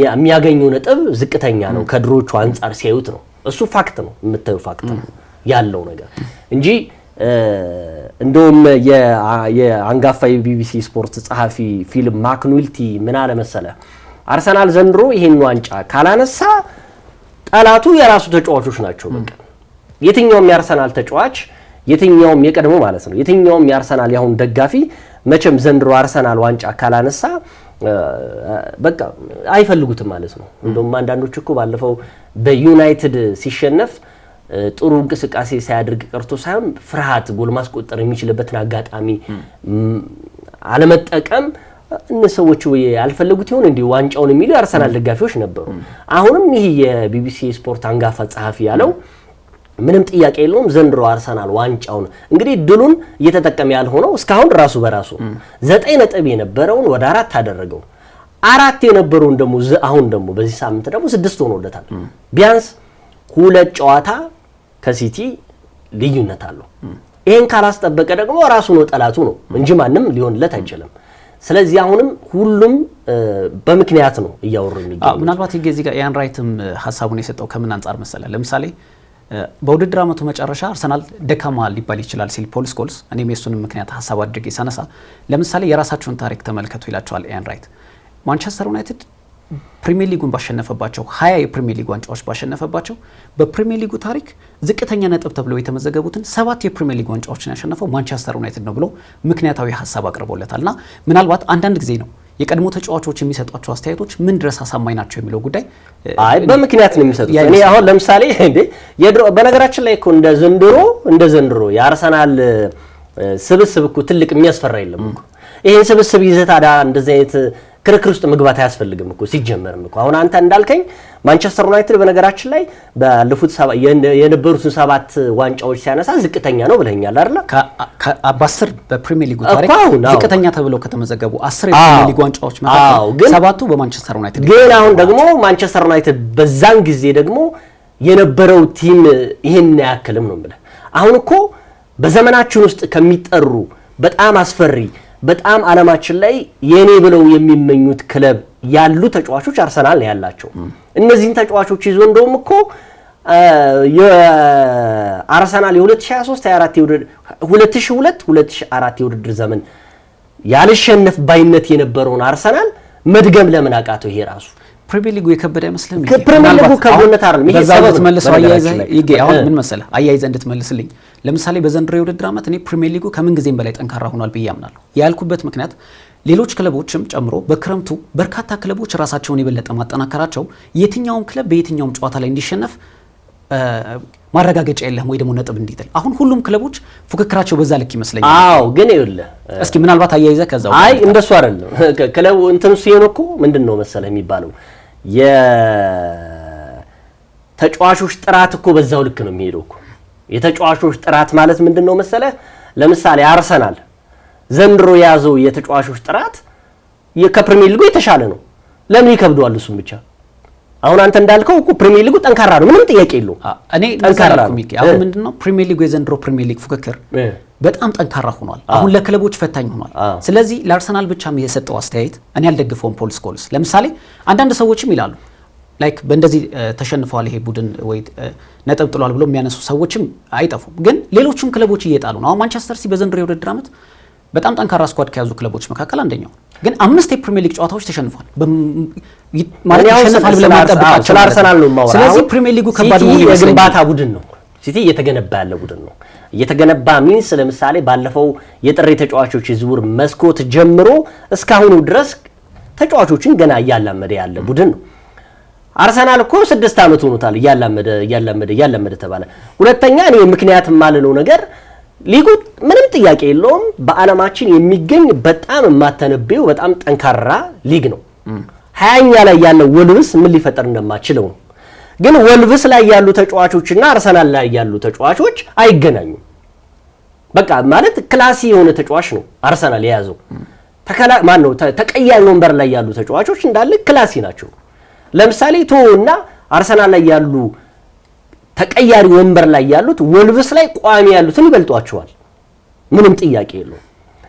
የሚያገኘው ነጥብ ዝቅተኛ ነው ከድሮቹ አንፃር ሲያዩት ነው። እሱ ፋክት ነው፣ የምታየው ፋክት ነው ያለው ነገር እንጂ እንደውም የአንጋፋ የቢቢሲ ስፖርት ጸሐፊ ፊልም ማክኑልቲ ምን አለ መሰለ፣ አርሰናል ዘንድሮ ይሄን ዋንጫ ካላነሳ ጠላቱ የራሱ ተጫዋቾች ናቸው። በቃ የትኛውም የአርሰናል ተጫዋች የትኛውም የቀድሞ ማለት ነው የትኛውም የአርሰናል ያሁን ደጋፊ መቼም ዘንድሮ አርሰናል ዋንጫ ካላነሳ በቃ አይፈልጉትም ማለት ነው። እንደውም አንዳንዶች እኮ ባለፈው በዩናይትድ ሲሸነፍ ጥሩ እንቅስቃሴ ሳያደርግ ቀርቶ ሳይሆን ፍርሃት ጎል ማስቆጠር የሚችልበትን አጋጣሚ አለመጠቀም እነሰዎች ወይ ያልፈለጉት ይሆን እንዴ ዋንጫውን የሚሉ የአርሰናል ደጋፊዎች ነበሩ። አሁንም ይሄ የቢቢሲ ስፖርት አንጋፋ ጸሐፊ ያለው ምንም ጥያቄ የለውም ዘንድሮ አርሰናል ዋንጫውን እንግዲህ ድሉን እየተጠቀመ ያልሆነው እስካሁን ራሱ በራሱ 9 ነጥብ የነበረውን ወደ 4 አደረገው። 4 የነበረውን ደግሞ አሁን ደግሞ በዚህ ሳምንት ደግሞ 6 ሆኖለታል። ቢያንስ 2 ጨዋታ ከሲቲ ልዩነት አለው። ይሄን ካላስጠበቀ ደግሞ ራሱ ነው ጠላቱ ነው እንጂ ማንም ሊሆንለት አይችልም። ስለዚህ አሁንም ሁሉም በምክንያት ነው እያወሩ የሚገኙት። ምናልባት እዚህ ጋር ኢያን ራይትም ሐሳቡን የሰጠው ከምን አንፃር መሰለ፣ ለምሳሌ በውድድር ዓመቱ መጨረሻ አርሰናል ደካማ ሊባል ይችላል ሲል ፖል ስኮልስ፣ እኔም የሱንም ምክንያት ሐሳብ አድርጌ ሳነሳ ለምሳሌ የራሳቸውን ታሪክ ተመልከቱ ይላቸዋል ኢያን ራይት። ማንቸስተር ዩናይትድ ፕሪሚየር ሊጉን ባሸነፈባቸው 20 የፕሪሚየር ሊግ ዋንጫዎች ባሸነፈባቸው በፕሪሚየር ሊጉ ታሪክ ዝቅተኛ ነጥብ ተብለው የተመዘገቡትን 7 የፕሪሚየር ሊግ ዋንጫዎችን ያሸነፈው ማንቸስተር ዩናይትድ ነው ብሎ ምክንያታዊ ሐሳብ አቅርቦለታልና ምናልባት አንዳንድ ጊዜ ነው የቀድሞ ተጫዋቾች የሚሰጧቸው አስተያየቶች ምን ድረስ አሳማኝ ናቸው የሚለው ጉዳይ በምክንያት ነው የሚሰጡት። እኔ አሁን ለምሳሌ እንዴ የድሮ በነገራችን ላይ እኮ እንደ ዘንድሮ የአርሰናል ስብስብ እኮ ትልቅ የሚያስፈራ የለም እኮ። ይሄን ስብስብ ይዘት ታዲያ እንደዚህ አይነት ክርክር ውስጥ መግባት አያስፈልግም እኮ ሲጀመርም እኮ። አሁን አንተ እንዳልከኝ ማንቸስተር ዩናይትድ በነገራችን ላይ ባለፉት የነበሩትን 7 ዋንጫዎች ሲያነሳ ዝቅተኛ ነው ብለኛል አይደል? በ10 በፕሪሚየር ሊጉ ታሪክ ዝቅተኛ ተብለው ከተመዘገቡ 10 የፕሪሚየር ሊግ ዋንጫዎች መካከል 7ቱ በማንቸስተር ዩናይትድ። ግን አሁን ደግሞ ማንቸስተር ዩናይትድ በዛን ጊዜ ደግሞ የነበረው ቲም ይሄን ያክልም ነው ብለ አሁን እኮ በዘመናችን ውስጥ ከሚጠሩ በጣም አስፈሪ በጣም ዓለማችን ላይ የኔ ብለው የሚመኙት ክለብ ያሉ ተጫዋቾች አርሰናል ነው ያላቸው። እነዚህን ተጫዋቾች ይዞ እንደውም እኮ የአርሰናል የ2023 2002 የውድድር ዘመን ያልሸነፍ ባይነት የነበረውን አርሰናል መድገም ለምን አቃተው? ይሄ ራሱ ፕሪሚየር ሊጉ የከበደ አይመስልም? ፕሪሚየር ሊጉ ከብዶነት አይደለም። ይሄ ሰበብ መልሰው አሁን ምን መሰለህ አያይዘህ እንድትመልስልኝ ለምሳሌ በዘንድሮ የውድድር ዓመት እኔ ፕሪሚየር ሊጉ ከምን ጊዜም በላይ ጠንካራ ሆኗል ብዬ አምናለሁ። ያልኩበት ምክንያት ሌሎች ክለቦችም ጨምሮ በክረምቱ በርካታ ክለቦች ራሳቸውን የበለጠ ማጠናከራቸው የትኛውም ክለብ በየትኛውም ጨዋታ ላይ እንዲሸነፍ ማረጋገጫ የለህም ወይ ደግሞ ነጥብ እንዲጥል። አሁን ሁሉም ክለቦች ፉክክራቸው በዛ ልክ ይመስለኛል። አዎ ግን ይኸውልህ እስኪ ምናልባት አያይዘህ ከዛው እንደሱ አይደለም ክለቡ እንትን ሲሆን እኮ ምንድነው መሰለህ የሚባለው የተጫዋቾች ጥራት እኮ በዛው ልክ ነው የሚሄደው እኮ። የተጫዋቾች ጥራት ማለት ምንድነው መሰለህ ለምሳሌ አርሰናል ዘንድሮ ያዘው የተጫዋቾች ጥራት ከፕሪሚየር ሊጉ የተሻለ ነው። ለምን ይከብደዋል? እሱም ብቻ አሁን አንተ እንዳልከው እኮ ፕሪሚየር ሊጉ ጠንካራ ነው፣ ምንም ጥያቄ የለውም። እኔ ጠንካራ ነው። አሁን ምንድነው ፕሪሚየር ሊጉ የዘንድሮ ፕሪሚየር ሊግ ፉክክር በጣም ጠንካራ ሆኗል። አሁን ለክለቦች ፈታኝ ሆኗል። ስለዚህ ለአርሰናል ብቻም የሰጠው አስተያየት እኔ አልደግፈውም። ፖል ስኮልስ ለምሳሌ አንዳንድ ሰዎችም ይላሉ ላይክ በእንደዚህ ተሸንፈዋል ይሄ ቡድን ወይ ነጥብ ጥሏል ብሎ የሚያነሱ ሰዎችም አይጠፉም። ግን ሌሎችም ክለቦች እየጣሉ ነው። አሁን ማንቸስተር ሲቲ በዘንድሮ የውድድር ዓመት በጣም ጠንካራ ስኳድ ከያዙ ክለቦች መካከል አንደኛው፣ ግን 5 የፕሪሚየር ሊግ ጨዋታዎች ተሸንፏል። ማለት ያሸንፋል ብለን ማጠብቃቸው ስለ አርሰናል ነው የማወራው። ስለዚህ ፕሪሚየር ሊጉ ከባድ ነው። የግንባታ ቡድን ነው። ሲቲ እየተገነባ ያለ ቡድን ነው። እየተገነባ ሚንስ ለምሳሌ ባለፈው የጥሬ ተጫዋቾች የዝውውር መስኮት ጀምሮ እስካሁኑ ድረስ ተጫዋቾችን ገና እያላመደ ያለ ቡድን ነው። አርሰናል እኮ 6 ዓመት ሆኖታል እያላመደ ተባለ። ሁለተኛ እኔ ምክንያት የማልለው ነገር ሊጉ ምንም ጥያቄ የለውም በዓለማችን የሚገኝ በጣም የማተነበየው በጣም ጠንካራ ሊግ ነው። 20ኛ ላይ ያለው ወልቭስ ምን ሊፈጠር እንደማችለው ነው። ግን ወልቭስ ላይ ያሉ ተጫዋቾችና አርሰናል ላይ ያሉ ተጫዋቾች አይገናኙም። በቃ ማለት ክላሲ የሆነ ተጫዋች ነው አርሰናል የያዘው። ተቀያሪ ወንበር ላይ ያሉ ተጫዋቾች እንዳለ ክላሲ ናቸው። ለምሳሌ ቶና አርሰናል ላይ ያሉ ተቀያሪ ወንበር ላይ ያሉት ወልቭስ ላይ ቋሚ ያሉትን ይበልጧቸዋል። ምንም ጥያቄ የለውም።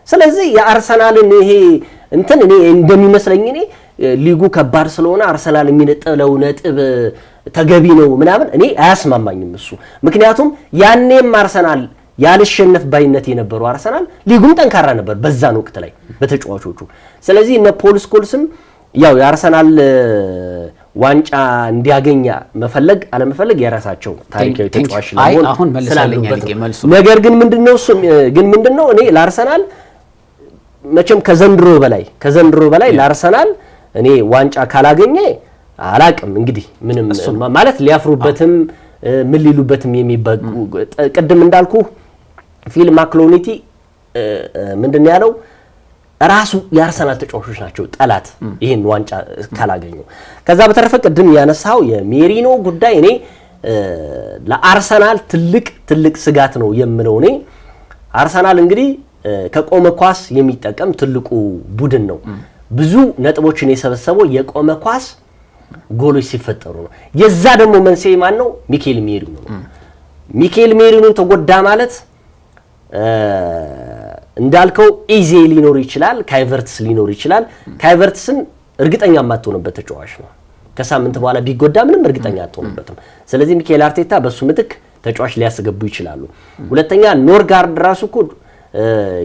ስለዚህ የአርሰናልን ይሄ እንትን እኔ እንደሚመስለኝ እኔ ሊጉ ከባድ ስለሆነ አርሰናል የሚነጥለው ነጥብ ተገቢ ነው ምናምን እኔ አያስማማኝም እሱ። ምክንያቱም ያኔም አርሰናል ያልሸነፍ ባይነት የነበረው አርሰናል ሊጉም ጠንካራ ነበር በዛን ወቅት ላይ በተጫዋቾቹ። ስለዚህ እነ ፖል ስኮልስም ያው የአርሰናል ዋንጫ እንዲያገኝ መፈለግ አለመፈለግ የራሳቸው ታሪካዊ ተጫዋች አሁን መልሰልኛል። ነገር ግን ምንድነው እኔ ለአርሰናል መቼም ከዘንድሮ በላይ ለአርሰናል እኔ ዋንጫ ካላገኘ አላቅም እንግዲህ ምንም ማለት ሊያፍሩበትም ምን ሊሉበትም የሚበቁ ቅድም እንዳልኩ ፊል ማክሎኒቲ ምንድነው ያለው ራሱ የአርሰናል ተጫዋቾች ናቸው ጠላት ይሄን ዋንጫ ካላገኙ። ከዛ በተረፈ ቅድም ያነሳው የሜሪኖ ጉዳይ እኔ ለአርሰናል ትልቅ ስጋት ነው የምለው። እኔ አርሰናል እንግዲህ ከቆመ ኳስ የሚጠቀም ትልቁ ቡድን ነው። ብዙ ነጥቦችን የሰበሰበው የቆመ ኳስ ጎሎች ሲፈጠሩ ነው። የዛ ደግሞ መንስኤ ማን ነው? ሚኬል ሜሪኖ ነው። ሚኬል ሜሪኖ ተጎዳ ማለት እንዳልከው ኢዜ ሊኖር ይችላል፣ ካይቨርትስ ሊኖር ይችላል። ካይቨርትስን እርግጠኛ የማትሆንበት ተጫዋች ነው። ከሳምንት በኋላ ቢጎዳ ምንም እርግጠኛ አትሆንበትም። ስለዚህ ሚኬል አርቴታ በሱ ምትክ ተጫዋች ሊያስገቡ ይችላሉ። ሁለተኛ ኖርጋርድ ራሱ እኮ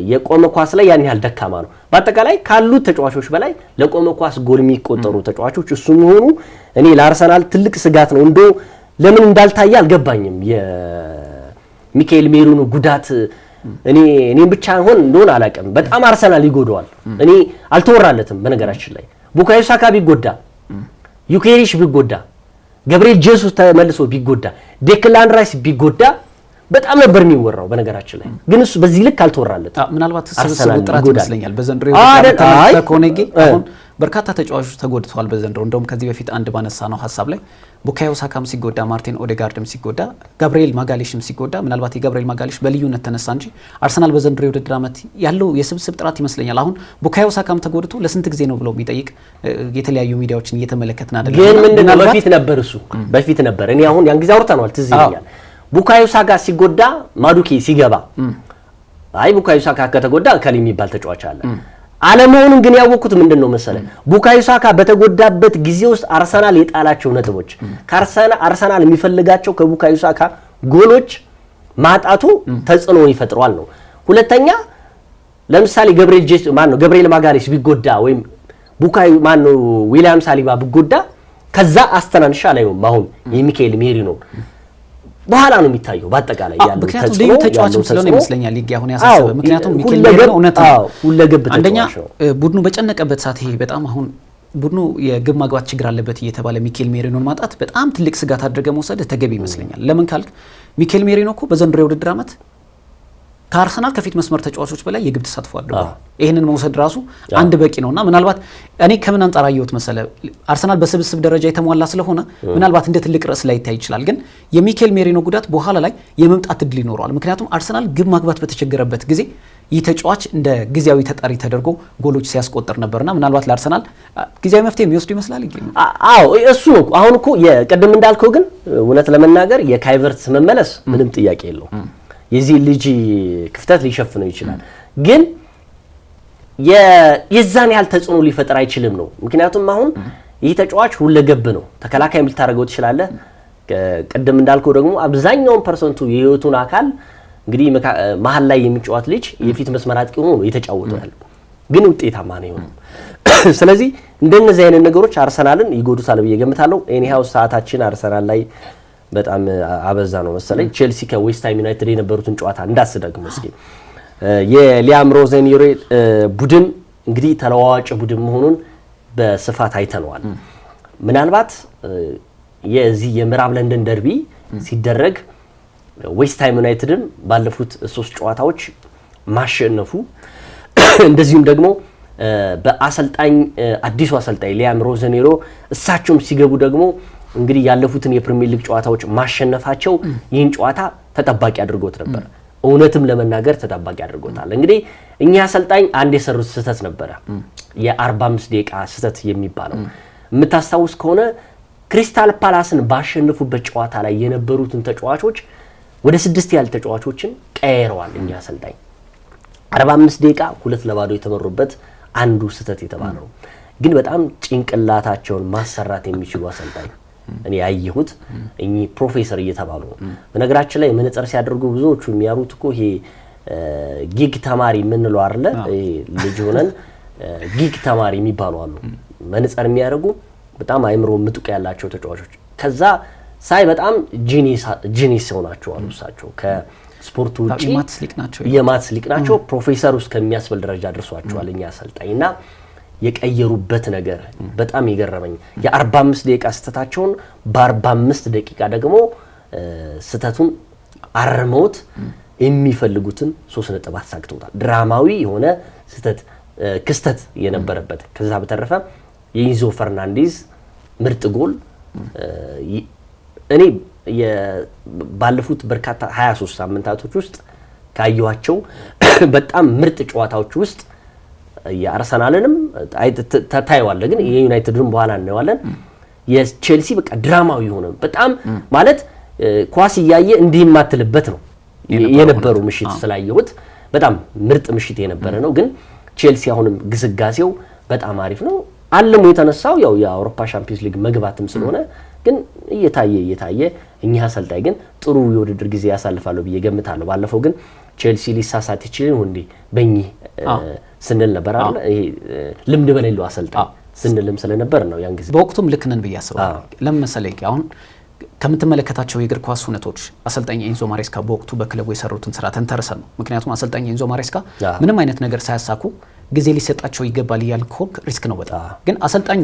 የቆመ ኳስ ላይ ያን ያህል ደካማ ነው። በአጠቃላይ ካሉት ተጫዋቾች በላይ ለቆመ ኳስ ጎል የሚቆጠሩ ተጫዋቾች እሱ መሆኑ እኔ ለአርሰናል ትልቅ ስጋት ነው። እንዶ ለምን እንዳልታየ አልገባኝም የሚኬል ሜሪኖ ጉዳት እኔም ብቻ ሆን እንደሆነ አላውቅም። በጣም አርሰናል ይጎዳዋል። እኔ አልተወራለትም በነገራችን ላይ ቡካዮ ሳካ ቢጎዳ፣ ዩኬሪሽ ቢጎዳ፣ ገብርኤል ጄሱስ ተመልሶ ቢጎዳ፣ ዴክላን ራይስ ቢጎዳ በጣም ነበር የሚወራው በነገራችን ላይ። ግን እሱ በዚህ ልክ አልተወራለትም። ምናልባት ስብስቡ ጥራት ይመስለኛል በዘንድሮ ተኮኔጌ አሁን በርካታ ተጫዋቾች ተጎድተዋል በዘንድሮ። እንደውም ከዚህ በፊት አንድ ባነሳ ነው ሐሳብ ላይ ቡካዮ ሳካም ሲጎዳ፣ ማርቲን ኦዴጋርድም ሲጎዳ፣ ጋብሪኤል ማጋሌሽም ሲጎዳ ምናልባት የጋብሪኤል ማጋሌሽ በልዩነት ተነሳ እንጂ አርሰናል በዘንድሮ የውድድር ዓመት ያለው የስብስብ ጥራት ይመስለኛል። አሁን ቡካዮ ሳካም ተጎድቶ ለስንት ጊዜ ነው ብለው የሚጠይቅ የተለያዩ ሚዲያዎችን እየተመለከትን አይደለም። ግን ምንድነው በፊት ነበር እኔ አሁን ያን ጊዜ አውርተናል ትዝ ይለኛል። ቡካዮ ሳካ ሲጎዳ ማዱኬ ሲገባ አይ ቡካዮ ሳካ ከተጎዳ ከሊ የሚባል ተጫዋች አለ አለመሆኑን ግን ያወቁት ምንድነው መሰለ ቡካዮ ሳካ በተጎዳበት ጊዜ ውስጥ አርሰናል የጣላቸው ነጥቦች አርሰናል የሚፈልጋቸው ከቡካዮ ሳካ ጎሎች ማጣቱ ተጽዕኖ ይፈጥሯል ነው። ሁለተኛ ለምሳሌ ገብርኤል ማጋሌሽ ቢጎዳ ወይም ቡካዮ ዊሊያም ሳሊባ ቢጎዳ ከዛ አስተናንሻ ላይ ነው አሁን የሚኬል ሜሪኖ በኋላ ነው የሚታየው በአጠቃላይ ያለው ምክንያቱም ልዩ ተጫዋችም ስለሆነ ይመስለኛል ሊግ አሁን ያሳሰበ። ምክንያቱም ሚኬል ሜሪኖ እውነት ነው ሁለገብ ተጫዋች ነው። አንደኛ ቡድኑ በጨነቀበት ሰዓት ይሄ በጣም አሁን ቡድኑ የግብ ማግባት ችግር አለበት እየተባለ ሚኬል ሜሪኖን ማጣት በጣም ትልቅ ስጋት አድርገ መውሰድ ተገቢ ይመስለኛል። ለምን ካልክ ሚኬል ሜሪኖ እኮ በዘንድሮ የውድድር ዓመት ከአርሰናል ከፊት መስመር ተጫዋቾች በላይ የግብ ተሳትፎ አድርጓል። ይሄንን መውሰድ ራሱ አንድ በቂ ነውና ምናልባት እኔ ከምን አንጻር አየሁት መሰለ አርሰናል በስብስብ ደረጃ የተሟላ ስለሆነ ምናልባት እንደ ትልቅ ርዕስ ላይ ይታይ ይችላል። ግን የሚኬል ሜሪኖ ጉዳት በኋላ ላይ የመምጣት እድል ይኖረዋል። ምክንያቱም አርሰናል ግብ ማግባት በተቸገረበት ጊዜ ይህ ተጫዋች እንደ ጊዜያዊ ተጠሪ ተደርጎ ጎሎች ሲያስቆጥር ነበርና ምናልባት ለአርሰናል ጊዜያዊ መፍትሄ የሚወስዱ ይመስላል። አዎ እሱ ነው። አሁን እኮ የቀደም እንዳልከው ግን እውነት ለመናገር የካይቨርትስ መመለስ ምንም ጥያቄ የለውም። የዚህ ልጅ ክፍተት ሊሸፍነው ይችላል፣ ግን የዛን ያህል ተጽዕኖ ሊፈጥር አይችልም ነው። ምክንያቱም አሁን ይህ ተጫዋች ሁለገብ ነው። ተከላካይም ልታደርገው ትችላለህ። ቀደም እንዳልከው ደግሞ አብዛኛውን ፐርሰንቱ የህይወቱን አካል እንግዲህ መሀል ላይ የሚጫወት ልጅ የፊት መስመር አጥቂ ሆኖ ነው የተጫወተው ያለው፣ ግን ውጤታማ ነው የሆነው። ስለዚህ እንደነዚህ አይነት ነገሮች አርሰናልን ይጎዱታል ብዬ ገምታለሁ። ኤኒሃው ሰዓታችን አርሰናል ላይ በጣም አበዛ ነው መሰለኝ። ቼልሲ ከዌስትሃም ዩናይትድ የነበሩትን ጨዋታ እንዳስደግሞ እስኪ የሊያም ሮዘኒሮ ቡድን እንግዲህ ተለዋዋጭ ቡድን መሆኑን በስፋት አይተነዋል። ምናልባት የዚህ የምዕራብ ለንደን ደርቢ ሲደረግ ዌስትሃም ዩናይትድን ባለፉት 3 ጨዋታዎች ማሸነፉ እንደዚሁም ደግሞ በአሰልጣኝ አዲሱ አሰልጣኝ ሊያም ሮዘኒሮ እሳቸውም ሲገቡ ደግሞ እንግዲህ ያለፉትን የፕሪሚየር ሊግ ጨዋታዎች ማሸነፋቸው ይህን ጨዋታ ተጠባቂ አድርጎት ነበር። እውነትም ለመናገር ተጠባቂ አድርጎታል። እንግዲህ እኛ አሰልጣኝ አንድ የሰሩት ስህተት ነበረ፣ የ45 ደቂቃ ስህተት የሚባለው የምታስታውስ ከሆነ ክሪስታል ፓላስን ባሸነፉበት ጨዋታ ላይ የነበሩትን ተጫዋቾች ወደ 6 ያህል ተጫዋቾችን ቀይረዋል። እኛ አሰልጣኝ 45 ደቂቃ 2-0 የተመሩበት አንዱ ስህተት የተባለው ግን በጣም ጭንቅላታቸውን ማሰራት የሚችሉ አሰልጣኝ እኔ ያየሁት እኚህ ፕሮፌሰር እየተባሉ ነው። በነገራችን ላይ መነጽር ሲያደርጉ ብዙዎቹ የሚያሩት እኮ ይሄ ጊግ ተማሪ የምንለው አይደለ? ልጅ ሆነን ጊግ ተማሪ የሚባሉ አሉ፣ መነጽር የሚያደርጉ በጣም አይምሮ ምጡቅ ያላቸው ተጫዋቾች። ከዛ ሳይ በጣም ጂኒስ ሆናቸው አሉ እሳቸው። ከስፖርቱ ውጪ የማትስ ሊቅ ናቸው። ፕሮፌሰር ውስጥ ከሚያስበል ደረጃ ደርሷቸዋል እኛ አሰልጣኝና የቀየሩበት ነገር በጣም ይገረመኝ። የ45 ደቂቃ ስህተታቸውን በ45 ደቂቃ ደግሞ ስህተቱን አርመውት የሚፈልጉትን 3 ነጥብ አሳክተውታል። ድራማዊ የሆነ ክስተት የነበረበት። ከዛ በተረፈ የኢንዞ ፈርናንዴዝ ምርጥ ጎል እኔ ባለፉት በርካታ 23 ሳምንታቶች ውስጥ ካየኋቸው በጣም ምርጥ ጨዋታዎች ውስጥ የአርሰናልንም ታይዋለህ፣ ግን የዩናይትድን በኋላ እናየዋለን። የቼልሲ በቃ ድራማዊ ሆነ በጣም ማለት ኳስ እያየ እንዲህ የማትልበት ነው የነበሩ ምሽት ስላየሁት በጣም ምርጥ ምሽት የነበረ ነው። ግን ቼልሲ አሁንም ግስጋሴው በጣም አሪፍ ነው። አለሙ የተነሳው ያው የአውሮፓ ቻምፒየንስ ሊግ መግባትም ስለሆነ ግን እየታየ እኛ አሰልጣኝ ግን ጥሩ የውድድር ጊዜ ያሳልፋሉ ብዬ ገምታለሁ። ባለፈው ግን ቼልሲ ሊሳሳት ይችላል እንዴ በእኚህ ስንል ነበር አይደል? ይሄ ልምድ በሌለው አሰልጣኝ ስንልም ስለነበር ነው ያን ጊዜ በወቅቱም ልክ ነን ብዬ አስባለሁ። ለምን መሰለኝ አሁን ከምትመለከታቸው የእግር ኳስ ሁነቶች አሰልጣኝ ኤንዞ ማሬስካ በወቅቱ በክለቡ የሰሩትን ስራ ተንተርሰን ነው። ምክንያቱም አሰልጣኝ ኤንዞ ማሬስካ ምንም አይነት ነገር ሳያሳኩ ጊዜ ሊሰጣቸው ይገባል እያልን ኮክ ሪስክ ነው በጣም። ግን አሰልጣኙ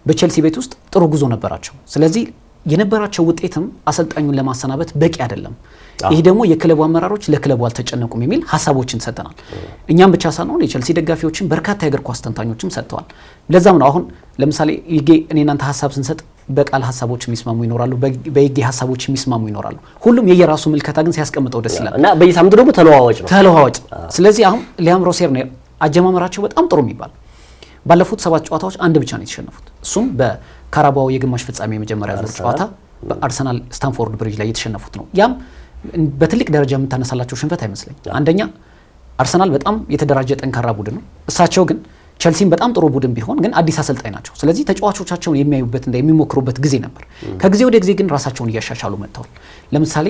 በቼልሲ ቤት ውስጥ ጥሩ ጉዞ ነበራቸው። ስለዚህ የነበራቸው ውጤትም አሰልጣኙን ለማሰናበት በቂ አይደለም። ይህ ደግሞ የክለቡ አመራሮች ለክለቡ አልተጨነቁም የሚል ሀሳቦችን ሰጥተናል። እኛም ብቻ ሳይሆን የቼልሲ ደጋፊዎችን በርካታ የእግር ኳስ ተንታኞችም ሰጥተዋል። ለዛም ነው አሁን ለምሳሌ ይጌ እኔ እናንተ ሀሳብ ስንሰጥ በቃል ሀሳቦች የሚስማሙ ይኖራሉ፣ በይጌ ሀሳቦች የሚስማሙ ይኖራሉ። ሁሉም የየራሱ ምልከታ ግን ሲያስቀምጠው ደስ ይላል እና በየሳምንቱ ደግሞ ተለዋዋጭ። ስለዚህ አሁን ሊያም ሮሴርኔር አጀማመራቸው በጣም ጥሩ የሚባል ባለፉት 7 ጨዋታዎች አንድ ብቻ ነው የተሸነፉት። እሱም በካራባኦ የግማሽ ፍጻሜ የመጀመሪያ ዙር ጨዋታ በአርሰናል ስታንፎርድ ብሪጅ ላይ የተሸነፉት ነው። ያም በትልቅ ደረጃ የምታነሳላቸው ሽንፈት አይመስለኝ። አንደኛ አርሰናል በጣም የተደራጀ ጠንካራ ቡድን ነው። እሳቸው ግን ቼልሲም በጣም ጥሩ ቡድን ቢሆን ግን አዲስ አሰልጣኝ ናቸው። ስለዚህ ተጫዋቾቻቸውን የሚያዩበት እና የሚሞክሩበት ጊዜ ነበር። ከጊዜ ወደ ጊዜ ግን ራሳቸውን እያሻሻሉ መጥተዋል። ለምሳሌ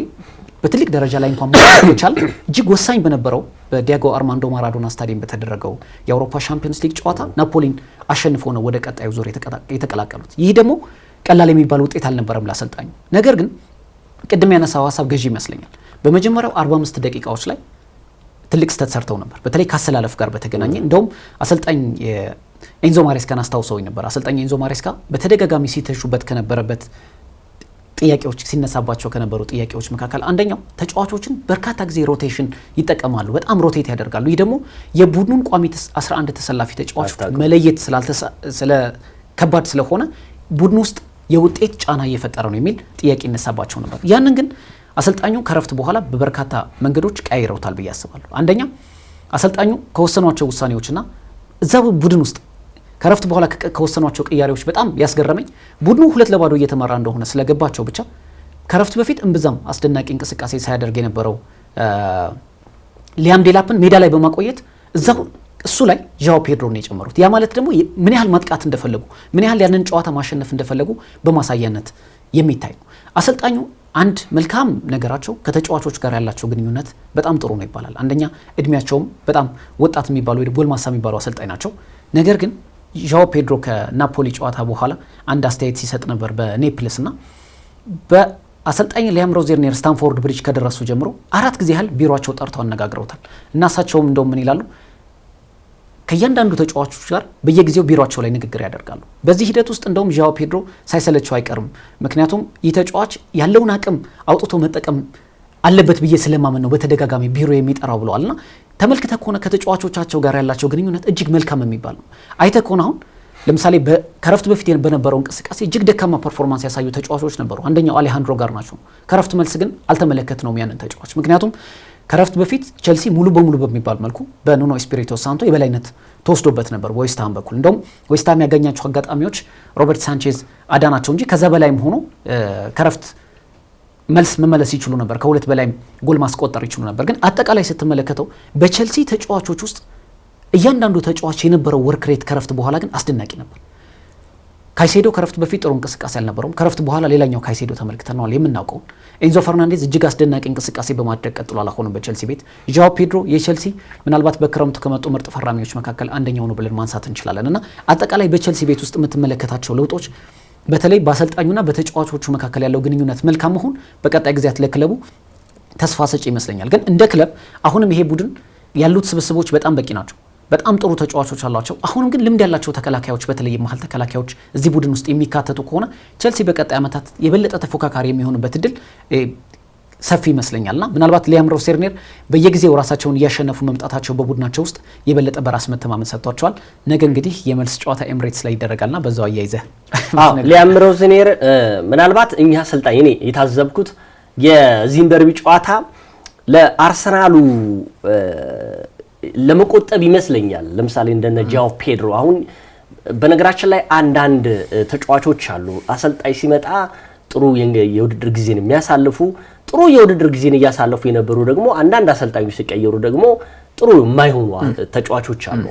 በትልቅ ደረጃ ላይ እንኳን መቻል እጅግ ወሳኝ በነበረው በዲያጎ አርማንዶ ማራዶና ስታዲየም በተደረገው የአውሮፓ ቻምፒየንስ ሊግ ጨዋታ ናፖሊን አሸንፎ ነው ወደ ቀጣዩ ዙር የተቀላቀሉት። ይህ ደግሞ ቀላል የሚባል ውጤት አልነበረም ለአሰልጣኙ። ነገር ግን ቅድም ያነሳው ሀሳብ ገዢ ይመስለኛል። በመጀመሪያው 45 ደቂቃዎች ላይ ትልቅ ስህተት ሰርተው ነበር፣ በተለይ ካሰላለፍ ጋር በተገናኘ። እንደውም አሰልጣኝ ኤንዞ ማሬስካን አስታውሰውኝ ነበር። አሰልጣኝ ኤንዞ ማሬስካ በተደጋጋሚ ሲተሹበት ከነበረበት ጥያቄዎች ሲነሳባቸው ከነበሩ ጥያቄዎች መካከል አንደኛው ተጫዋቾችን በርካታ ጊዜ ሮቴሽን ይጠቀማሉ፣ በጣም ሮቴት ያደርጋሉ። ይህ ደግሞ የቡድኑን ቋሚ 11 ተሰላፊ ተጫዋቾች መለየት ከባድ ስለሆነ ቡድኑ ውስጥ የውጤት ጫና እየፈጠረ ነው የሚል ጥያቄ ይነሳባቸው ነበር። ያንን ግን አሰልጣኙ ከረፍት በኋላ በበርካታ መንገዶች ቀይረውታል ብዬ አስባለሁ። አንደኛ አሰልጣኙ ከወሰኗቸው ውሳኔዎችና እዛው ቡድን ውስጥ ከረፍት በኋላ ከወሰኗቸው ቅያሬዎች በጣም ያስገረመኝ ቡድኑ 2-0 እየተመራ እንደሆነ ስለገባቸው ብቻ ከረፍት በፊት እምብዛም አስደናቂ እንቅስቃሴ ሳያደርግ የነበረው ሊያም ዴላፕን ሜዳ ላይ በማቆየት እዛው እሱ ላይ ዣኦ ፔድሮን የጨመሩት ያ ማለት ደግሞ ምን ያህል ማጥቃት እንደፈለጉ ምን ያህል ያንን ጨዋታ ማሸነፍ እንደፈለጉ በማሳያነት የሚታይ ነው። አሰልጣኙ አንድ መልካም ነገራቸው ከተጫዋቾች ጋር ያላቸው ግንኙነት በጣም ጥሩ ነው ይባላል። አንደኛ እድሜያቸውም በጣም ወጣት የሚባሉ ወይ ጎልማሳ የሚባሉ አሰልጣኝ ናቸው። ነገር ግን ዣኦ ፔድሮ ከናፖሊ ጨዋታ በኋላ አንድ አስተያየት ሲሰጥ ነበር በኔፕልስ እና በአሰልጣኝ ሊያም ሮዜርኔር ስታንፎርድ ብሪጅ ከደረሱ ጀምሮ 4 ጊዜ ያህል ቢሮቸው ጠርተው አነጋግረውታል እና እሳቸውም እንደውም ምን ይላሉ ከእያንዳንዱ ተጫዋቾች ጋር በየጊዜው ቢሮቸው ላይ ንግግር ያደርጋሉ። በዚህ ሂደት ውስጥ እንደውም ዣኦ ፔድሮ ሳይሰለቸው አይቀርም። ምክንያቱም የተጫዋች ያለውን አቅም አውጥቶ መጠቀም አለበት ብዬ ስለማመን ነው በተደጋጋሚ ቢሮ የሚጠራው ብለዋልና ተመልክተህ ከሆነ ከተጫዋቾቻቸው ጋር ያላቸው ግንኙነት እጅግ መልካም የሚባል ነው። አይተህ ከሆነ አሁን ለምሳሌ ከረፍት በፊት በነበረው እንቅስቃሴ እጅግ ደካማ ፐርፎርማንስ ያሳዩ ተጫዋቾች ነበሩ። አንደኛው አሌሃንድሮ ጋርናቾ። ከረፍት መልስ ግን አልተመለከትነውም ያንን ተጫዋች። ምክንያቱም ከረፍት በፊት ቼልሲ ሙሉ በሙሉ በሚባል መልኩ በኑኖ ኤስፒሪቶ ሳንቶ የበላይነት ተወስዶበት ነበር በዌስትሃም በኩል። እንደውም ዌስትሃም ያገኛቸው አጋጣሚዎች ሮበርት ሳንቼዝ አዳናቸው እንጂ ከዛ በላይም ሆኖ ከረፍት መልስ መመለስ ይችሉ ነበር። ከሁለት በላይም ጎል ማስቆጠር ይችሉ ነበር። ግን አጠቃላይ ስትመለከተው በቼልሲ ተጫዋቾች ውስጥ እያንዳንዱ ተጫዋች የነበረው ወርክ ሬት ከረፍት በኋላ ግን አስደናቂ ነበር። ካይሴዶ ከረፍት በፊት ጥሩ እንቅስቃሴ አልነበረውም። ከረፍት በኋላ ሌላኛው ካይሴዶ ተመልክተናል የምናውቀው። ኤንዞ ፈርናንዴዝ እጅግ አስደናቂ እንቅስቃሴ በማድረግ ቀጥሏል። አሁንም በቼልሲ ቤት ዣኦ ፔድሮ የቼልሲ ምናልባት በክረምቱ ከመጡ ምርጥ ፈራሚዎች መካከል አንደኛው ነው ብለን ማንሳት እንችላለን እና አጠቃላይ በቼልሲ ቤት ውስጥ የምትመለከታቸው ለውጦች በተለይ በአሰልጣኙና በተጫዋቾቹ መካከል ያለው ግንኙነት መልካም መሆን በቀጣይ ጊዜያት ለክለቡ ተስፋ ሰጪ ይመስለኛል። ግን እንደ ክለብ አሁንም ይሄ ቡድን ያሉት ስብስቦች በጣም በቂ ናቸው። በጣም ጥሩ ተጫዋቾች አሏቸው። አሁንም ግን ልምድ ያላቸው ተከላካዮች በተለይ መሀል ተከላካዮች እዚህ ቡድን ውስጥ የሚካተቱ ከሆነ ቼልሲ በቀጣይ ዓመታት የበለጠ ተፎካካሪ የሚሆንበት እድል ሰፊ ይመስለኛልና ምናልባት ሊያም ሮዜርኔር በየጊዜው ራሳቸውን እያሸነፉ መምጣታቸው በቡድናቸው ውስጥ የበለጠ በራስ መተማመን ሰጥቷቸዋል። ነገ እንግዲህ የመልስ ጨዋታ ኤምሬትስ ላይ ይደረጋልና በዛው አያይዘህ ሊያም ሮዜርኔር ምናልባት እኛ አሰልጣኝ እኔ የታዘብኩት የዚህን ደርቢ ጨዋታ ለአርሰናሉ ለመቆጠብ ይመስለኛል። ለምሳሌ እንደነ ዣኦ ፔድሮ አሁን በነገራችን ላይ አንዳንድ ተጫዋቾች አሉ አሰልጣኝ ሲመጣ ጥሩ የውድድር ጊዜን የሚያሳልፉ ጥሩ የውድድር ጊዜን እያሳለፉ የነበሩ ደግሞ አንዳንድ አሰልጣኞች ሲቀየሩ ደግሞ ጥሩ የማይሆኑ ተጫዋቾች አሉ።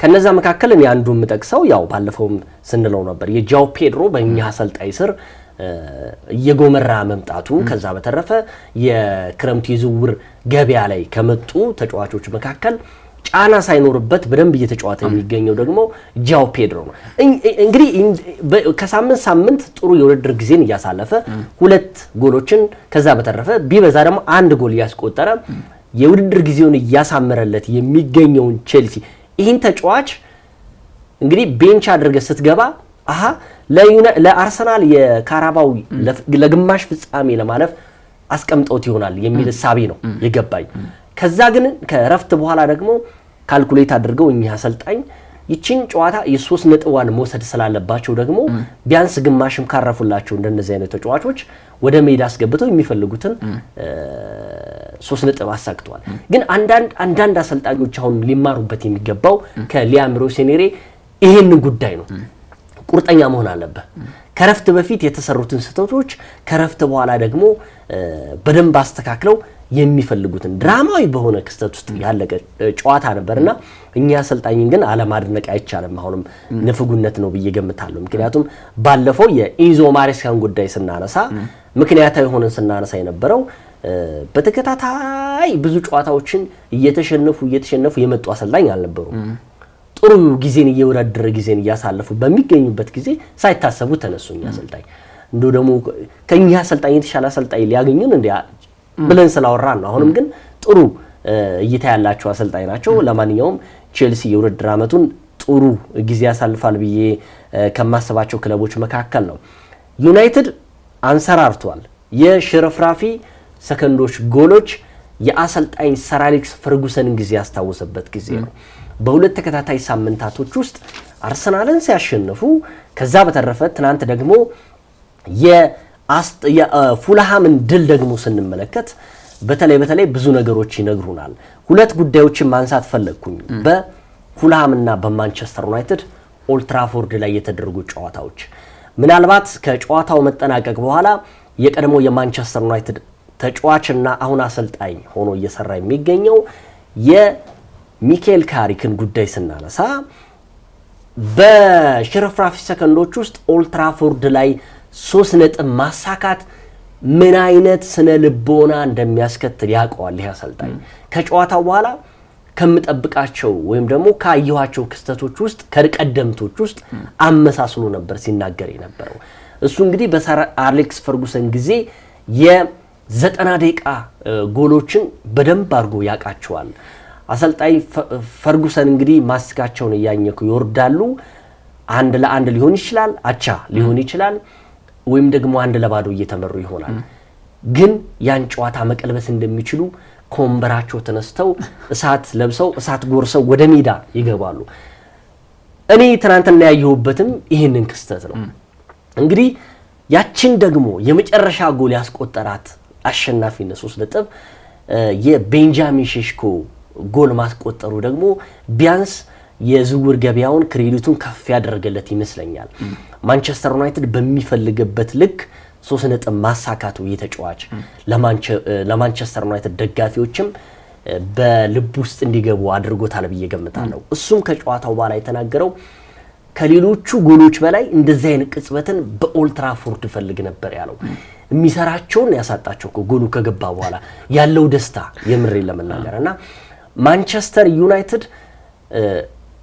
ከነዛ መካከል እኔ አንዱ የምጠቅሰው ያው ባለፈውም ስንለው ነበር የዣኦ ፔድሮ በእኛ አሰልጣኝ ስር እየጎመራ መምጣቱ ከዛ በተረፈ የክረምት የዝውውር ገበያ ላይ ከመጡ ተጫዋቾች መካከል ጫና ሳይኖርበት በደንብ እየተጫወተ የሚገኘው ደግሞ ዣኦ ፔድሮ ነው። እንግዲህ ከሳምንት ሳምንት ጥሩ የውድድር ጊዜን እያሳለፈ 2 ጎሎችን ከዛ በተረፈ ቢበዛ ደግሞ 1 ጎል እያስቆጠረ የውድድር ጊዜውን እያሳመረለት የሚገኘውን ቼልሲ ይህን ተጫዋች እንግዲህ ቤንች አድርገህ ስትገባ ለአርሰናል የካራባው ለግማሽ ፍጻሜ ለማለፍ አስቀምጠውት ይሆናል የሚል ሳቢ ነው የገባኝ። ከዛ ግን ከረፍት በኋላ ደግሞ ካልኩሌት አድርገው እኛ አሰልጣኝ ይቺን ጨዋታ የ3 ነጥቧን መውሰድ ስላለባቸው ደግሞ ቢያንስ ግማሽም ካረፉላቸው እንደነዚህ አይነት ተጫዋቾች ወደ ሜዳ አስገብተው የሚፈልጉትን 3 ነጥብ አሳክቷል። ግን አንዳንድ አሰልጣኞች አሁን ሊማሩበት የሚገባው ከሊያም ሮዜርኔር ይሄንን ጉዳይ ነው። ቁርጠኛ መሆን አለበት። ከረፍት በፊት የተሰሩትን ስህተቶች ከረፍት በኋላ ደግሞ በደንብ አስተካክለው የሚፈልጉትን ድራማዊ በሆነ ክስተት ውስጥ ያለቀ ጨዋታ ነበርና እኛ አሰልጣኝን ግን አለማድነቅ አይቻልም። አሁንም ንፍጉነት ነው ብዬ ገምታለሁ። ምክንያቱም ባለፈው የኢንዞ ማሬስካን ጉዳይ ስናነሳ ምክንያታዊ ሆነን ስናነሳ የነበረው በተከታታይ ብዙ ጨዋታዎችን እየተሸነፉ የመጡ አሰልጣኝ አልነበሩም። ጥሩ ጊዜን እየወዳደረ ጊዜን እያሳለፉ በሚገኙበት ጊዜ ሳይታሰቡ ተነሱኝ አሰልጣኝ እንደው ደግሞ ከኛ አሰልጣኝ የተሻለ አሰልጣኝ ሊያገኙን እንዴ ብለን ስላወራን ነው። አሁንም ግን ጥሩ እይታ ያላቸው አሰልጣኝ ናቸው። ለማንኛውም ቼልሲ የውድድር ዓመቱን ጥሩ ጊዜ ያሳልፋል ብዬ ከማስባቸው ክለቦች መካከል ነው። ዩናይትድ አንሰራርቷል። የሽርፍራፊ ሰከንዶች ጎሎች የአሰልጣኝ ሰር አሌክስ ፈርጉሰንን ጊዜ ያስታወሰበት ጊዜ ነው። በሁለት ተከታታይ ሳምንታቶች ውስጥ አርሰናልን ሲያሸንፉ ከዛ በተረፈ ትናንት ደግሞ የፉልሃምን ድል ደግሞ ስንመለከት በተለይ ብዙ ነገሮች ይነግሩናል። ሁለት ጉዳዮችን ማንሳት ፈለግኩኝ። በፉልሃምና በማንቸስተር ዩናይትድ ኦልድ ትራፎርድ ላይ የተደረጉ ጨዋታዎች ምናልባት ከጨዋታው መጠናቀቅ በኋላ የቀድሞ የማንቸስተር ዩናይትድ ተጫዋችና አሁን አሰልጣኝ ሆኖ እየሰራ የሚገኘው የሚካኤል ካሪክን ጉዳይ ስናነሳ በሽርፍራፊ ሰከንዶች ውስጥ ኦልድ ትራፎርድ ላይ 3 ነጥብ ማሳካት ምን አይነት ስነ ልቦና እንደሚያስከትል ያውቀዋል። ይህ አሰልጣኝ ከጨዋታው በኋላ ከምጠብቃቸው ወይም ደግሞ ካየኋቸው ክስተቶች ውስጥ ከቀደምቶች ውስጥ አመሳስሎ ነበር ሲናገር የነበረው። እሱ እንግዲህ በሰር አሌክስ ፈርጉሰን ጊዜ የ90 ደቂቃ ጎሎችን በደንብ አድርጎ ያውቃቸዋል። አሰልጣኝ ፈርጉሰን እንግዲህ ማስካቸውን እያኘኩ ይወርዳሉ። 1-1 ሊሆን ይችላል፣ አቻ ሊሆን ይችላል፣ ወይም ደግሞ 1-0 እየተመሩ ይሆናል። ግን ያን ጨዋታ መቀልበስ እንደሚችሉ ኮምበራቸው ተነስተው እሳት ለብሰው እሳት ጎርሰው ወደ ሜዳ ይገባሉ። እኔ ትናንትና ያየሁበትም ይህንን ክስተት ነው። እንግዲህ ያችን ደግሞ የመጨረሻ ጎል ያስቆጠራት አሸናፊነት 3 ነጥብ የቤንጃሚን ሼሽኮ ጎል ማስቆጠሩ ደግሞ ቢያንስ የዝውውር ገበያውን ክሬዲቱን ከፍ ያደረገለት ይመስለኛል። ማንቸስተር ዩናይትድ በሚፈልግበት ልክ 3 ነጥብ ማሳካቱ የተጫዋች ለማንቸስተር ዩናይትድ ደጋፊዎችም በልብ ውስጥ እንዲገቡ አድርጎታል ብዬ ገምታለሁ። እሱም ከጨዋታው በኋላ የተናገረው ከሌሎቹ ጎሎች በላይ እንደዚህ አይነት ቅጽበትን በኦልድ ትራፎርድ ፈልግ ነበር ያለው። የሚሰራቸውን ያሳጣቸው ጎሉ ከገባ በኋላ ያለው ደስታ የምሬ ለመናገርና ማንቸስተር ዩናይትድ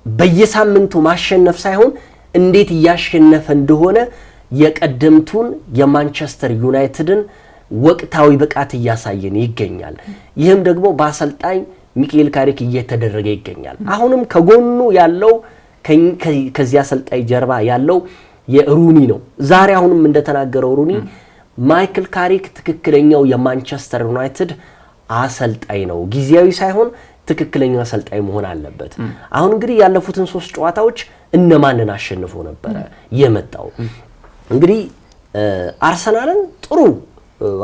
በየሳምንቱ ማሸነፍ ሳይሆን እንዴት እያሸነፈ እንደሆነ የቀደምቱን የማንቸስተር ዩናይትድን ወቅታዊ ብቃት እያሳየን ይገኛል። ይህም ደግሞ በአሰልጣኝ ሚካኤል ካሪክ እየተደረገ ይገኛል። አሁንም ከጎኑ ያለው ከዚህ አሰልጣኝ ጀርባ ያለው የሩኒ ነው። ዛሬ አሁንም እንደተናገረው ሩኒ ማይክል ካሪክ ትክክለኛው የማንቸስተር ዩናይትድ አሰልጣኝ ነው፣ ጊዜያዊ ሳይሆን ትክክለኛው አሰልጣኝ መሆን አለበት። አሁን እንግዲህ ያለፉትን 3 ጨዋታዎች እነማንን አሸንፎ ነበር የመጣው? እንግዲህ አርሰናልን ጥሩ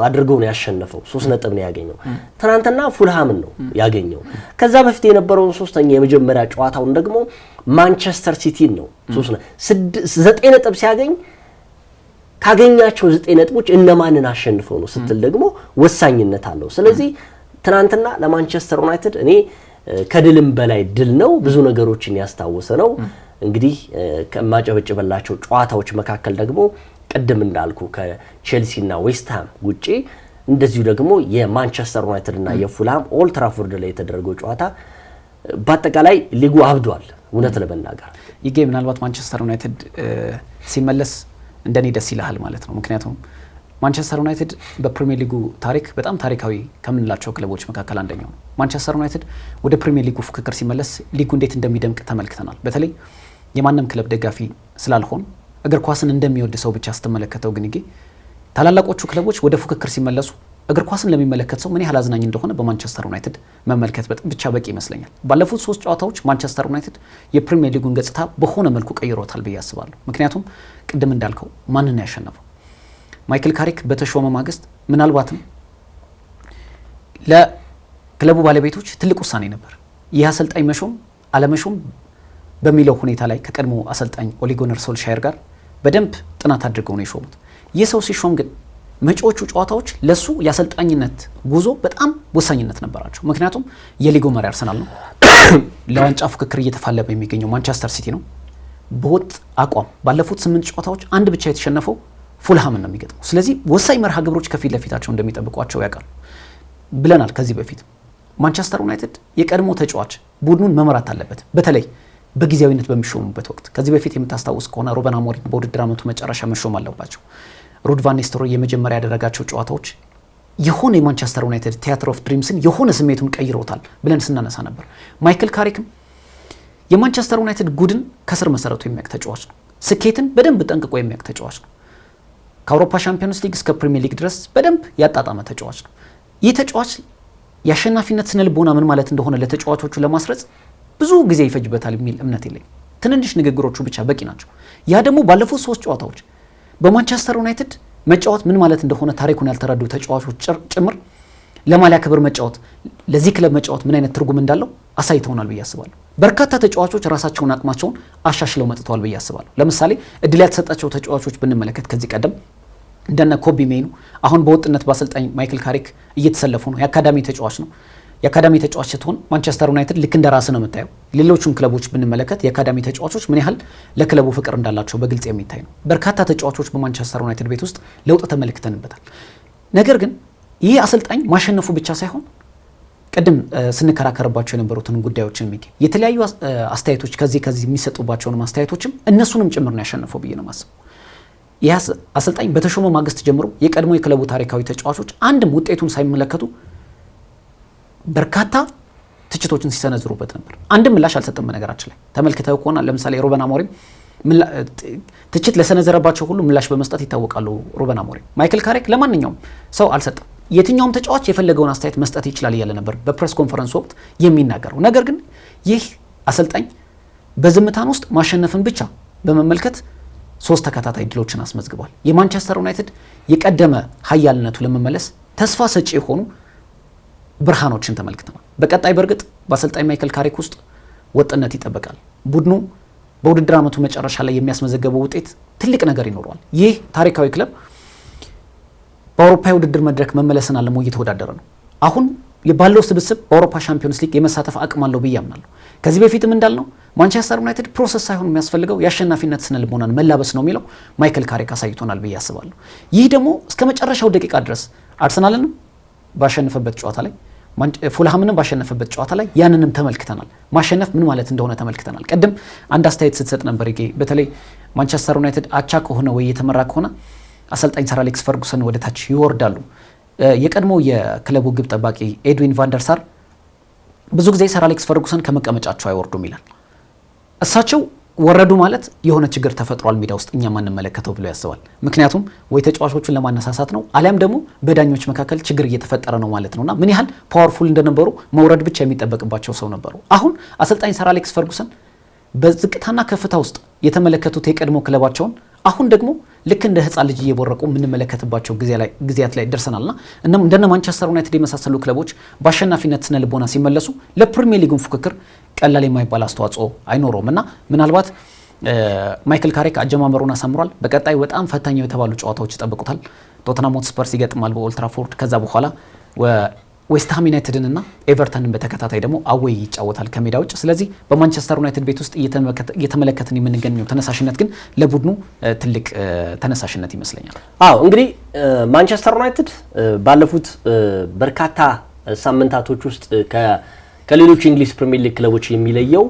አድርገው ነው ያሸነፈው። 3 ነጥብ ነው ያገኘው። ትናንትና ፉልሃምን ነው ያገኘው። ከዛ በፊት የነበረውን ሶስተኛ የመጀመሪያ ጨዋታውን ደግሞ ማንቸስተር ሲቲን ነው 9 ነጥብ ሲያገኝ ካገኛቸው 9 ነጥቦች እነማንን አሸንፈው ነው ስትል ደግሞ ወሳኝነት አለው። ስለዚህ ትናንትና ለማንቸስተር ዩናይትድ እኔ ከድልም በላይ ድል ነው፣ ብዙ ነገሮችን ያስታወሰ ነው። እንግዲህ ከማጨበጨበላቸው ጨዋታዎች መካከል ደግሞ ቀደም እንዳልኩ ከቼልሲና ዌስትሃም ውጪ እንደዚሁ ደግሞ የማንቸስተር ዩናይትድ እና የፉልሃም ኦልድ ትራፎርድ ላይ የተደረገው ጨዋታ በአጠቃላይ ሊጉ አብዷል። እውነት ለመናገር ይሄ ምናልባት ማንቸስተር ዩናይትድ ሲመለስ እንደኔ ደስ ይላል ማለት ነው። ምክንያቱም ማንቸስተር ዩናይትድ በፕሪሚየር ሊጉ ታሪክ በጣም ታሪካዊ ከምንላቸው ክለቦች መካከል አንደኛው ነው። ማንቸስተር ዩናይትድ ወደ ፕሪሚየር ሊጉ ፍክክር ሲመለስ ሊጉ እንዴት እንደሚደምቅ ተመልክተናል። በተለይ የማንም ክለብ ደጋፊ ስላልሆን እግር ኳስን እንደሚወድ ሰው ብቻ ስትመለከተው ግን ታላላቆቹ ክለቦች ወደ ፍክክር ሲመለሱ እግር ኳስን ለሚመለከት ሰው ምን ያህል አዝናኝ እንደሆነ በማንቸስተር ዩናይትድ መመልከት ብቻ በቂ ይመስለኛል። ባለፉት 3 ጨዋታዎች ማንቸስተር ዩናይትድ የፕሪሚየር ሊጉን ገጽታ በሆነ መልኩ ቀይሮታል ብዬ አስባለሁ። ምክንያቱም ቅድም እንዳልከው ማንን ያሸነፈው ማይክል ካሪክ በተሾመ ማግስት ምናልባትም ለክለቡ ባለቤቶች ትልቅ ውሳኔ ነበር። ይህ አሰልጣኝ መሾም አለመሾም በሚለው ሁኔታ ላይ ከቀድሞ አሰልጣኝ ኦሌ ጉናር ሶልሻየር ጋር በደንብ ጥናት አድርገው ነው የሾሙት። ይህ ሰው ሲሾም ግን መጪዎቹ ጨዋታዎች ለሱ የአሰልጣኝነት ጉዞ በጣም ወሳኝነት ነበራቸው። ምክንያቱም የሊጉ መሪ አርሰናል ነው፣ ለዋንጫ ፍክክር እየተፋለመ የሚገኘው ማንቸስተር ሲቲ ነው። በወጥ አቋም ባለፉት 8 ጨዋታዎች አንድ ብቻ የተሸነፈው ፉልሃምን ነው የሚገጥመው። ስለዚህ ወሳኝ መርሃ ግብሮች ከፊት ለፊታቸው እንደሚጠብቋቸው ያውቃሉ ብለናል ከዚህ በፊት። ማንቸስተር ዩናይትድ የቀድሞ ተጫዋች ቡድኑን መመራት አለበት፣ በተለይ በጊዜያዊነት በሚሾሙበት ወቅት። ከዚህ በፊት የምታስታውስ ከሆነ ሩበን አሞሪም በውድድር ዓመቱ መጨረሻ መሾም አለባቸው። ሩድ ቫን ኒስተልሮይ የመጀመሪያ ያደረጋቸው ጨዋታዎች የሆነ የማንቸስተር ዩናይትድ ቲያትር ኦፍ ድሪምስን የሆነ ስሜቱን ቀይሮታል ብለን ስናነሳ ነበር። ማይክል ካሪክም የማንቸስተር ዩናይትድ ጉድን ከስር መሰረቱ የሚያውቅ ተጫዋች ነው። ስኬትን በደንብ ጠንቅቆ የሚያውቅ ተጫዋች ነው። ከአውሮፓ ቻምፒዮንስ ሊግ እስከ ፕሪሚየር ሊግ ድረስ በደንብ ያጣጣመ ተጫዋች ነው። ይህ ተጫዋች የአሸናፊነት ስነ ልቦና ምን ማለት እንደሆነ ለተጫዋቾቹ ለማስረጽ ብዙ ጊዜ ይፈጅበታል የሚል እምነት የለኝም። ትንንሽ ንግግሮቹ ብቻ በቂ ናቸው። ያ ደግሞ ባለፉት 3 ጨዋታዎች በማንቸስተር ዩናይትድ መጫወት ምን ማለት እንደሆነ ታሪኩን ያልተረዱ ተጫዋቾች ጭምር ለማሊያ ክብር መጫወት ለዚህ ክለብ መጫወት ምን አይነት ትርጉም እንዳለው አሳይተውናል ብዬ አስባለሁ። በርካታ ተጫዋቾች ራሳቸውን አቅማቸውን አሻሽለው መጥተዋል ብዬ አስባለሁ። ለምሳሌ እድል ያልተሰጣቸው ተጫዋቾች ብንመለከት ከዚህ ቀደም እንደነ ኮቢ ሜኑ አሁን በወጥነት በአሰልጣኝ ማይክል ካሪክ እየተሰለፉ ነው። የአካዳሚ ተጫዋች ነው። የአካዳሚ ተጫዋች ስትሆን ማንቸስተር ዩናይትድ ልክ እንደ ራስ ነው የምታየው። ሌሎቹም ክለቦች ብንመለከት የአካዳሚ ተጫዋቾች ምን ያህል ለክለቡ ፍቅር እንዳላቸው በግልጽ የሚታይ ነው። በርካታ ተጫዋቾች በማንቸስተር ዩናይትድ ቤት ውስጥ ለውጥ ተመልክተንበታል። ነገር ግን ይህ አሰልጣኝ ማሸነፉ ብቻ ሳይሆን ቅድም ስንከራከርባቸው የነበሩትን ጉዳዮችን የተለያዩ አስተያየቶች ከዚህ የሚሰጡባቸውን አስተያየቶችም እነሱንም ጭምር ነው ያሸነፈው ብዬ ነው የማስበው። ይህ አሰልጣኝ በተሾመ ማግስት ጀምሮ የቀድሞ የክለቡ ታሪካዊ ተጫዋቾች አንድም ውጤቱን ሳይመለከቱ በርካታ ትችቶችን ሲሰነዝሩበት ነበር። አንድም ምላሽ አልሰጠም። በነገራችን ላይ ተመልክተው ከሆነ ለምሳሌ ሩበን አሞሪም ትችት ለሰነዘረባቸው ሁሉ ምላሽ በመስጠት ይታወቃሉ። ሩበን አሞሪም ማይክል ካሪክ ለማንኛውም ሰው አልሰጠም። የትኛውም ተጫዋች የፈለገውን አስተያየት መስጠት ይችላል እያለ ነበር በፕሬስ ኮንፈረንስ ወቅት የሚናገረው። ነገር ግን ይህ አሰልጣኝ በዝምታን ውስጥ ማሸነፍን ብቻ በመመልከት 3 ተከታታይ ድሎችን አስመዝግቧል። የማንቸስተር ዩናይትድ የቀደመ ኃያልነቱ ለመመለስ ተስፋ ሰጪ የሆኑ ብርሃኖችን ተመልክተናል። በቀጣይ በእርግጥ በአሰልጣኝ ማይክል ካሪክ ውስጥ ወጥነት ይጠበቃል። ቡድኑ በውድድር ዓመቱ መጨረሻ ላይ የሚያስመዘገበው ውጤት ትልቅ ነገር ይኖረዋል። ይህ ታሪካዊ ክለብ በአውሮፓ የውድድር መድረክ መመለስን አለሞ እየተወዳደረ ነው። አሁን ባለው ስብስብ በአውሮፓ ሻምፒዮንስ ሊግ የመሳተፍ አቅም አለው ብዬ አምናለሁ። ከዚህ በፊትም እንዳልነው ማንቸስተር ዩናይትድ ፕሮሰስ ሳይሆን የሚያስፈልገው የአሸናፊነት ስነ ልቦናን መላበስ ነው የሚለው ማይክል ካሪክ አሳይቶናል ብዬ አስባለሁ። ይህ ደግሞ እስከ መጨረሻው ደቂቃ ድረስ አርሰናልንም ባሸነፈበት ጨዋታ ላይ ፉልሃምንም ባሸነፈበት ጨዋታ ላይ ያንንም ተመልክተናል። ማሸነፍ ምን ማለት እንደሆነ ተመልክተናል። ቀደም አንድ አስተያየት ስትሰጥ ነበር በተለይ ማንቸስተር ዩናይትድ አቻ ከሆነ ወይ የተመራ ከሆነ አሰልጣኝ ሰር አሌክስ ፈርጉሰን ወደ ታች ይወርዳሉ። የቀድሞ የክለቡ ግብ ጠባቂ ኤድዊን ቫንደርሳር ብዙ ጊዜ ሰር አሌክስ ፈርጉሰን ከመቀመጫቸው አይወርዱም ይላል። እሳቸው ወረዱ ማለት የሆነ ችግር ተፈጥሯል ሜዳ ውስጥ እኛ ማንመለከተው ብሎ ያስባል። ምክንያቱም ወይ ተጫዋቾቹን ለማነሳሳት ነው አሊያም ደግሞ በዳኞች መካከል ችግር እየተፈጠረ ነው ማለት ነውና ምን ያህል ፓወርፉል እንደነበሩ መውረድ ብቻ የሚጠበቅባቸው ሰው ነበሩ። አሁን አሰልጣኝ ሰር አሌክስ ፈርጉሰን በዝቅታና ከፍታ ውስጥ የተመለከቱት የቀድሞ ክለባቸውን አሁን ደግሞ ልክ እንደ ህፃን ልጅ እየቦረቁ የምንመለከትባቸው ጊዜያት ላይ ደርሰናልና እንደነ ማንቸስተር ዩናይትድ የመሳሰሉ ክለቦች በአሸናፊነት ስነ ልቦና ሲመለሱ ለፕሪሚየር ሊጉን ፉክክር ቀላል የማይባል አስተዋጽኦ አይኖረውም እና ምናልባት ማይክል ካሪክ አጀማመሩን አሳምሯል። በቀጣይ በጣም ፈታኝ የተባሉ ጨዋታዎች ይጠብቁታል። ቶተንሃም ሆትስፐርስ ይገጥማል በኦልድ ትራፎርድ። ከዛ በኋላ ዌስትሃም ዩናይትድን እና ኤቨርተንን በተከታታይ ደግሞ አዌይ ይጫወታል ከሜዳ ውጭ። ስለዚህ በማንቸስተር ዩናይትድ ቤት ውስጥ እየተመለከትን የምንገኘው ተነሳሽነት ግን ለቡድኑ ትልቅ ተነሳሽነት ይመስለኛል። አዎ እንግዲህ ማንቸስተር ዩናይትድ ባለፉት በርካታ ሳምንታቶች ውስጥ ከሌሎች እንግሊዝ ፕሪሚየር ሊግ ክለቦች የሚለየው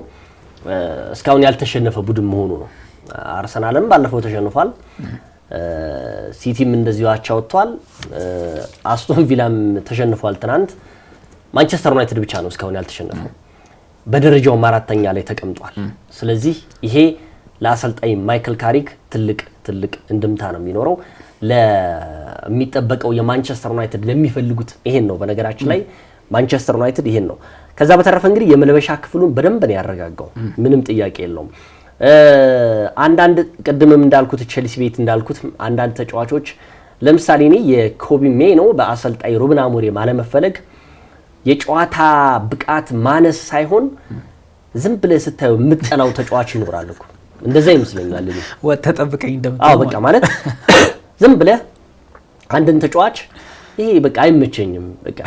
እስካሁን ያልተሸነፈ ቡድን መሆኑ ነው። አርሰናልም ባለፈው ተሸንፏል። ሲቲም እንደዚሁ አቻ ወጥቷል። አስቶን ቪላም ተሸንፏል ትናንት። ማንቸስተር ዩናይትድ ብቻ ነው እስካሁን ያልተሸነፈው። በደረጃው አራተኛ ላይ ተቀምጧል። ስለዚህ ይሄ ለአሰልጣኝ ማይክል ካሪክ ትልቅ እንድምታ ነው የሚኖረው። ለሚጠበቀው የማንቸስተር ዩናይትድ ለሚፈልጉት ይሄን ነው። በነገራችን ላይ ማንቸስተር ዩናይትድ ይሄን ነው። ከዛ በተረፈ እንግዲህ የመልበሻ ክፍሉን በደንብ ነው ያረጋጋው። ምንም ጥያቄ የለውም። አንዳንድ ቅድምም እንዳልኩት ቼልሲ ቤት እንዳልኩት አንዳንድ ተጫዋቾች ለምሳሌ እኔ የኮቢ ሜኖ በአሰልጣኝ ሩበን አሞሪም አለመፈለግ የጨዋታ ብቃት ማነስ ሳይሆን ዝም ብለህ ስታየው የምትጠላው ተጫዋች ይኖራል እኮ እንደዛ ይመስለኛል። ተጠብቀኝ እንደምትለው በቃ ማለት ዝም ብለህ አንድን ተጫዋች ይሄ በቃ አይመቸኝም በቃ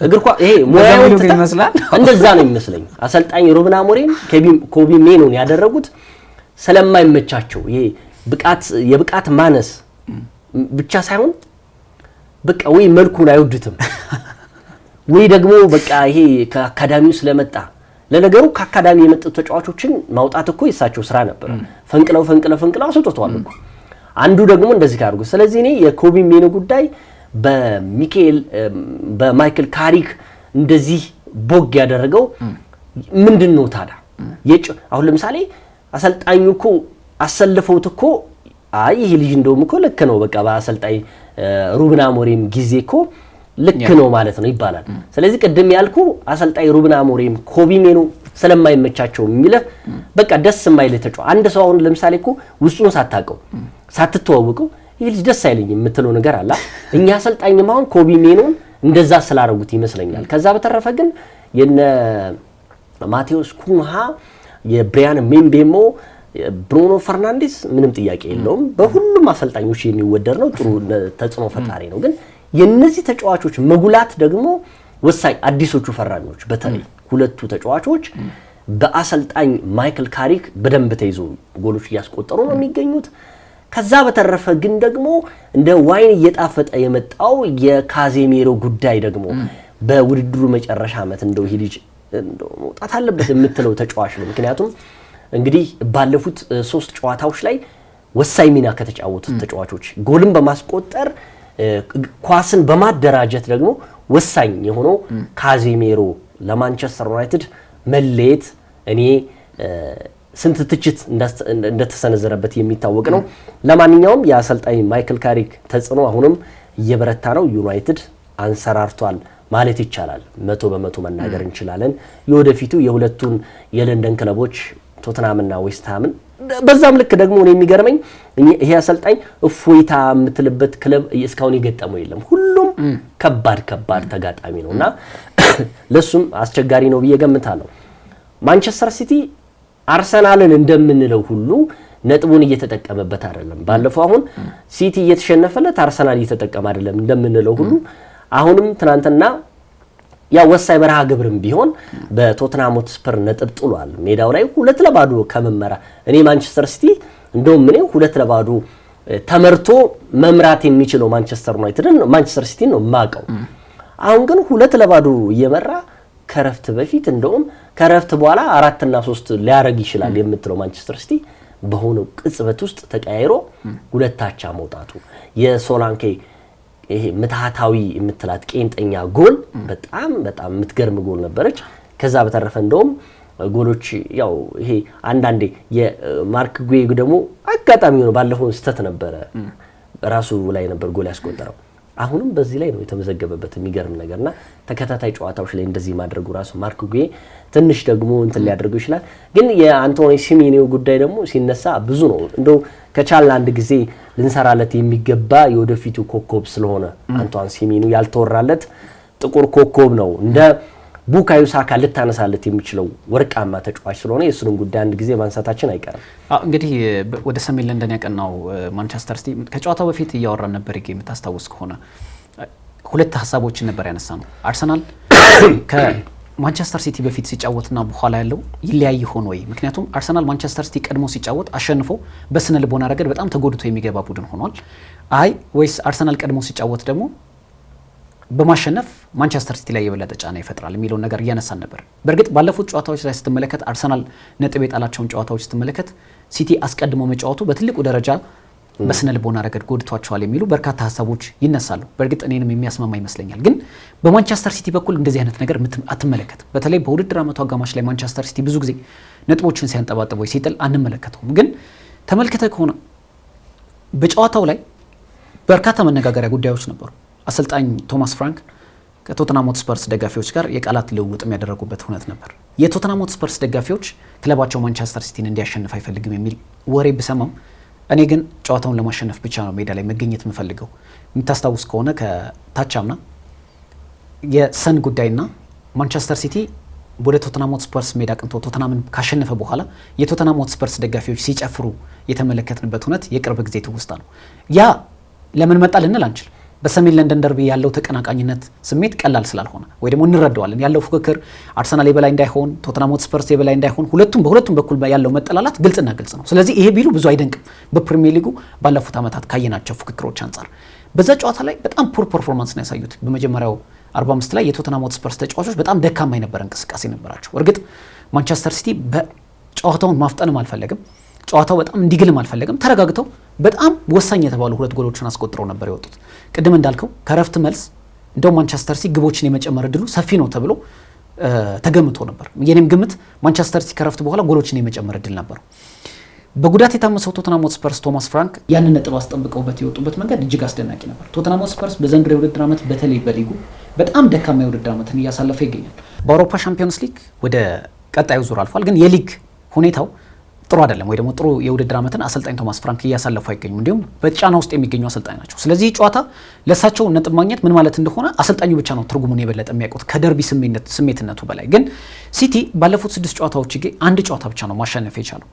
እግር ኳስ ይሄ ሙያው ይመስላል እንደዛ ነው የሚመስለኝ። አሰልጣኝ ሩበን አሞሪም ኮቢ ሜኖን ያደረጉት ስለማይመቻቸው ይሄ የብቃት ማነስ ብቻ ሳይሆን በቃ ወይ መልኩን አይወዱትም ወይ ደግሞ በቃ ይሄ ከአካዳሚው ስለመጣ ለነገሩ ከአካዳሚ የመጡ ተጫዋቾችን ማውጣት እኮ የሳቸው ስራ ነበር። ፈንቅለው አስወጥተዋል እኮ አንዱ ደግሞ እንደዚህ ካርጉ። ስለዚህ እኔ የኮቢ ሜኖ ጉዳይ በማይክል ካሪክ እንደዚህ ቦግ ያደረገው ምንድነው ታዲያ? አሁን ለምሳሌ አሰልጣኙ እኮ አሰልፈውት እኮ ይሄ ልጅ እንደውም እኮ ልክ ነው በቃ በአሰልጣኝ ሩበን አሞሪም ጊዜ እኮ ልክ ነው ማለት ነው ይባላል። ስለዚህ ቅድም ያልኩ አሰልጣኝ ሩበን አሞሪም ኮቢ ሜኖ ስለማይመቻቸው የሚልህ በቃ ደስ የማይል ተጫዋች አንድ ሰው አሁን ለምሳሌ እኮ ውስጡን ሳትተዋወቀው ይሄ ልጅ ደስ አይለኝም የምትለው ነገር አለ። እኛ አሰልጣኝም አሁን ኮቢ ሜኖን እንደዛ ስላረጉት ይመስለኛል። ከዛ በተረፈ ግን የነ ማቴዎስ ኩንሃ የብሪያን ምቤሞ ብሩኖ ፈርናንዴስ ምንም ጥያቄ የለውም በሁሉም አሰልጣኞች የሚወደድ ነው፣ ጥሩ ተጽዕኖ ፈጣሪ ነው። ግን የነዚህ ተጫዋቾች መጉላት ደግሞ ወሳኝ አዲሶቹ ፈራሚዎች በተለይ ሁለቱ ተጫዋቾች በአሰልጣኝ ማይክል ካሪክ በደንብ ተይዞ ጎሎች እያስቆጠሩ ነው የሚገኙት። ከዛ በተረፈ ግን ደግሞ እንደ ዋይን እየጣፈጠ የመጣው የካዜሜሮ ጉዳይ ደግሞ በውድድሩ መጨረሻ ዓመት እንደው ይሄ ልጅ እንደው መውጣት አለበት የምትለው ተጫዋች ነው። ምክንያቱም እንግዲህ ባለፉት 3 ጨዋታዎች ላይ ወሳኝ ሚና ከተጫወቱት ተጫዋቾች ጎልን በማስቆጠር ኳስን በማደራጀት ደግሞ ወሳኝ የሆነው ካዜሜሮ ለማንቸስተር ዩናይትድ መለየት እኔ ስንት ትችት እንደተሰነዘረበት የሚታወቅ ነው። ለማንኛውም የአሰልጣኝ ማይክል ካሪክ ተጽዕኖ አሁንም እየበረታ ነው። ዩናይትድ አንሰራርቷል ማለት ይቻላል። 100% መናገር እንችላለን። የወደፊቱ የሁለቱን የለንደን ክለቦች ቶተንሃምና ዌስትሃምን በዛም ልክ ደግሞ ነው የሚገርመኝ ይሄ አሰልጣኝ እፎይታ የምትልበት ክለብ እስካሁን የገጠመው የለም። ሁሉም ከባድ ተጋጣሚ ነውና ለሱም አስቸጋሪ ነው ብዬ ገምታለሁ። ማንቸስተር ሲቲ አርሰናልን እንደምንለው ሁሉ ነጥቡን እየተጠቀመበት አይደለም። ባለፈው አሁን ሲቲ እየተሸነፈለት አርሰናል እየተጠቀመ አይደለም እንደምንለው ሁሉ አሁንም ትናንትና ያ ወሳኝ በረሃ ግብርም ቢሆን በቶተንሃም ሆትስፐር ነጥብ ጥሏል። ሜዳው ላይ 2-0 ከመመራ እኔ ማንቸስተር ሲቲ እንደውም እኔ 2-0 ተመርቶ መምራት የሚችለው ማንቸስተር ሲቲን ነው ማቀው። አሁን ግን 2-0 እየመራ ከረፍት በፊት እንደውም ከረፍት በኋላ 4-3 ሊያረግ ይችላል የምትለው ማንቸስተር ሲቲ በሆነው ቅጽበት ውስጥ ተቀያይሮ 2-0 መውጣቱ የሶላንኬ ይሄ ምትሃታዊ የምትላት ቄንጠኛ ጎል በጣም የምትገርም ጎል ነበረች። ከዛ በተረፈ እንደውም ጎሎች ያው ይሄ አንዳንዴ የማርክ ጉዌ ደግሞ አጋጣሚ ነው ባለፈው ስተት ነበረ ራሱ ላይ ነበር ጎል ያስቆጠረው። አሁንም በዚህ ላይ ነው የተመዘገበበት የሚገርም ነገርና ተከታታይ ጨዋታዎች ላይ እንደዚህ ማድረጉ ራሱ ማርክ ጉዌ ትንሽ ደግሞ እንትን ሊያደርገው ይችላል። ግን የአንቶኒ ሲሜኒዮ ጉዳይ ደግሞ ሲነሳ ብዙ ነው። እንደው ከቻለ አንድ ጊዜ ልንሰራለት የሚገባ የወደፊቱ ኮከብ ስለሆነ አንቶኒ ሲሜኒዮ ያልተወራለት ጥቁር ኮከብ ነው። እንደ ቡካዮ ሳካ ልታነሳለት የሚችለው ወርቃማ ተጫዋች ስለሆነ የሱንም ጉዳይ አንድ ጊዜ ማንሳታችን አይቀርም። እንግዲህ ወደ ሰሜን ለንደን ያቀናው ማንቸስተር ሲቲ ከጨዋታው በፊት እያወራን ነበር። የምታስታውስ ከሆነ ሁለት ሀሳቦችን ነበር ያነሳነው። አርሰናል ከማንቸስተር ሲቲ በፊት ሲጫወትና በኋላ ያለው ይለያይ ሆኖ ወይ? ምክንያቱም አርሰናል ማንቸስተር ሲቲ ቀድሞ ሲጫወት አሸንፎ በስነ ልቦና ረገድ በጣም ተጎድቶ የሚገባ ቡድን ሆኗል። ወይስ አርሰናል ቀድሞ ሲጫወት ደግሞ በማሸነፍ ማንቸስተር ሲቲ ላይ የበለጠ ጫና ይፈጥራል የሚለውን ነገር እያነሳን ነበር። በእርግጥ ባለፉት ጨዋታዎች ላይ ስትመለከት አርሰናል ነጥብ የጣላቸውን ጨዋታዎች ስትመለከት ሲቲ አስቀድሞ መጫወቱ በትልቁ ደረጃ በስነ ልቦና ረገድ ጎድቷቸዋል የሚሉ በርካታ ሀሳቦች ይነሳሉ። በእርግጥ እኔንም የሚያስማማ ይመስለኛል። ግን በማንቸስተር ሲቲ በኩል እንደዚህ አይነት ነገር አትመለከት። በተለይ በውድድር ዓመቱ አጋማሽ ላይ ማንቸስተር ሲቲ ብዙ ጊዜ ነጥቦችን ሲያንጠባጥብ ወይ ሲጥል አንመለከተውም። ግን ተመልክተ ከሆነ በጨዋታው ላይ በርካታ መነጋገሪያ ጉዳዮች ነበሩ። አሰልጣኝ ቶማስ ፍራንክ ከቶተንሃም ሆትስፐርስ ደጋፊዎች ጋር የቃላት ልውውጥ የሚያደርጉበት ሁነት ነበር። የቶተንሃም ሆትስፐርስ ደጋፊዎች ክለባቸው ማንቸስተር ሲቲን እንዲያሸንፍ አይፈልግም የሚል ወሬ ብሰማም እኔ ግን ጨዋታውን ለማሸነፍ ብቻ ነው ሜዳ ላይ መገኘት የምፈልገው። የምታስታውስ ከሆነ ከታቻምና የሰን ጉዳይና ማንቸስተር ሲቲ ወደ ቶተንሃም ሆትስፐርስ ሜዳ ቅንቶ ቶተንሃምን ካሸነፈ በኋላ የቶተንሃም ሆትስፐርስ ደጋፊዎች ሲጨፍሩ የተመለከትንበት ሁነት የቅርብ ጊዜ ትውስታ ነው። ያ ለምን መጣ ልንል አንችል። በሰሜን ለንደን ደርቢ ያለው ተቀናቃኝነት ስሜት ቀላል ስላልሆነ ወይ ደግሞ እንረዳዋለን። ያለው ፉክክር አርሰናል የበላይ እንዳይሆን፣ ቶተንሃም ሆትስፐርስ የበላይ እንዳይሆን በሁለቱም በኩል ያለው መጠላላት ግልጽና ግልጽ ነው። ስለዚህ ይሄ ቢሉ ብዙ አይደንቅም። በፕሪሚየር ሊጉ ባለፉት ዓመታት ካየናቸው ፉክክሮች አንጻር በዛ ጨዋታ ላይ በጣም ፑር ፐርፎርማንስ ነው ያሳዩት። በመጀመሪያው 45 ላይ የቶተንሃም ሆትስፐርስ ተጫዋቾች በጣም ደካማ የነበረ እንቅስቃሴ ነበራቸው። እርግጥ ማንቸስተር ሲቲ በጨዋታውን ማፍጠንም አልፈለግም፣ ጨዋታው በጣም እንዲግልም አልፈለግም። ተረጋግተው በጣም ወሳኝ የተባሉ 2 ጎሎችን አስቆጥረው ነበር የወጡት። ቅድም እንዳልከው ከረፍት መልስ እንደው ማንቸስተር ሲቲ ግቦችን የመጨመር እድሉ ሰፊ ነው ተብሎ ተገምቶ ነበር። የኔም ግምት ማንቸስተር ሲቲ ከረፍት በኋላ ጎሎችን የመጨመር እድል ነበር። በጉዳት የታመሰው ቶተንሃም ሆትስፐርስ ቶማስ ፍራንክ ያንን ነጥብ አስጠብቀውበት የወጡበት መንገድ እጅግ አስደናቂ ነበር። ቶተንሃም ሆትስፐርስ በዘንድሮው የውድድር ዓመት በተለይ በሊጉ በጣም ደካማ የውድድር ዓመትን እያሳለፈ ይገኛል። በአውሮፓ ሻምፒዮንስ ሊግ ወደ ቀጣዩ ዙር አልፏል። ግን የሊግ ሁኔታው ጥሩ አይደለም ወይ ደግሞ ጥሩ የውድድር ዓመትን አሰልጣኝ ቶማስ ፍራንክ እያሳለፉ አይገኙም። እንዲሁም በጫና ውስጥ የሚገኙ አሰልጣኝ ናቸው። ስለዚህ ጨዋታ ለሳቸው ነጥብ ማግኘት ምን ማለት እንደሆነ አሰልጣኙ ብቻ ነው ትርጉሙን የበለጠ የሚያውቁት ከደርቢ ስሜትነቱ በላይ። ግን ሲቲ ባለፉት 6 ጨዋታዎች አንድ ጨዋታ ብቻ ነው ማሸነፍ የቻለው።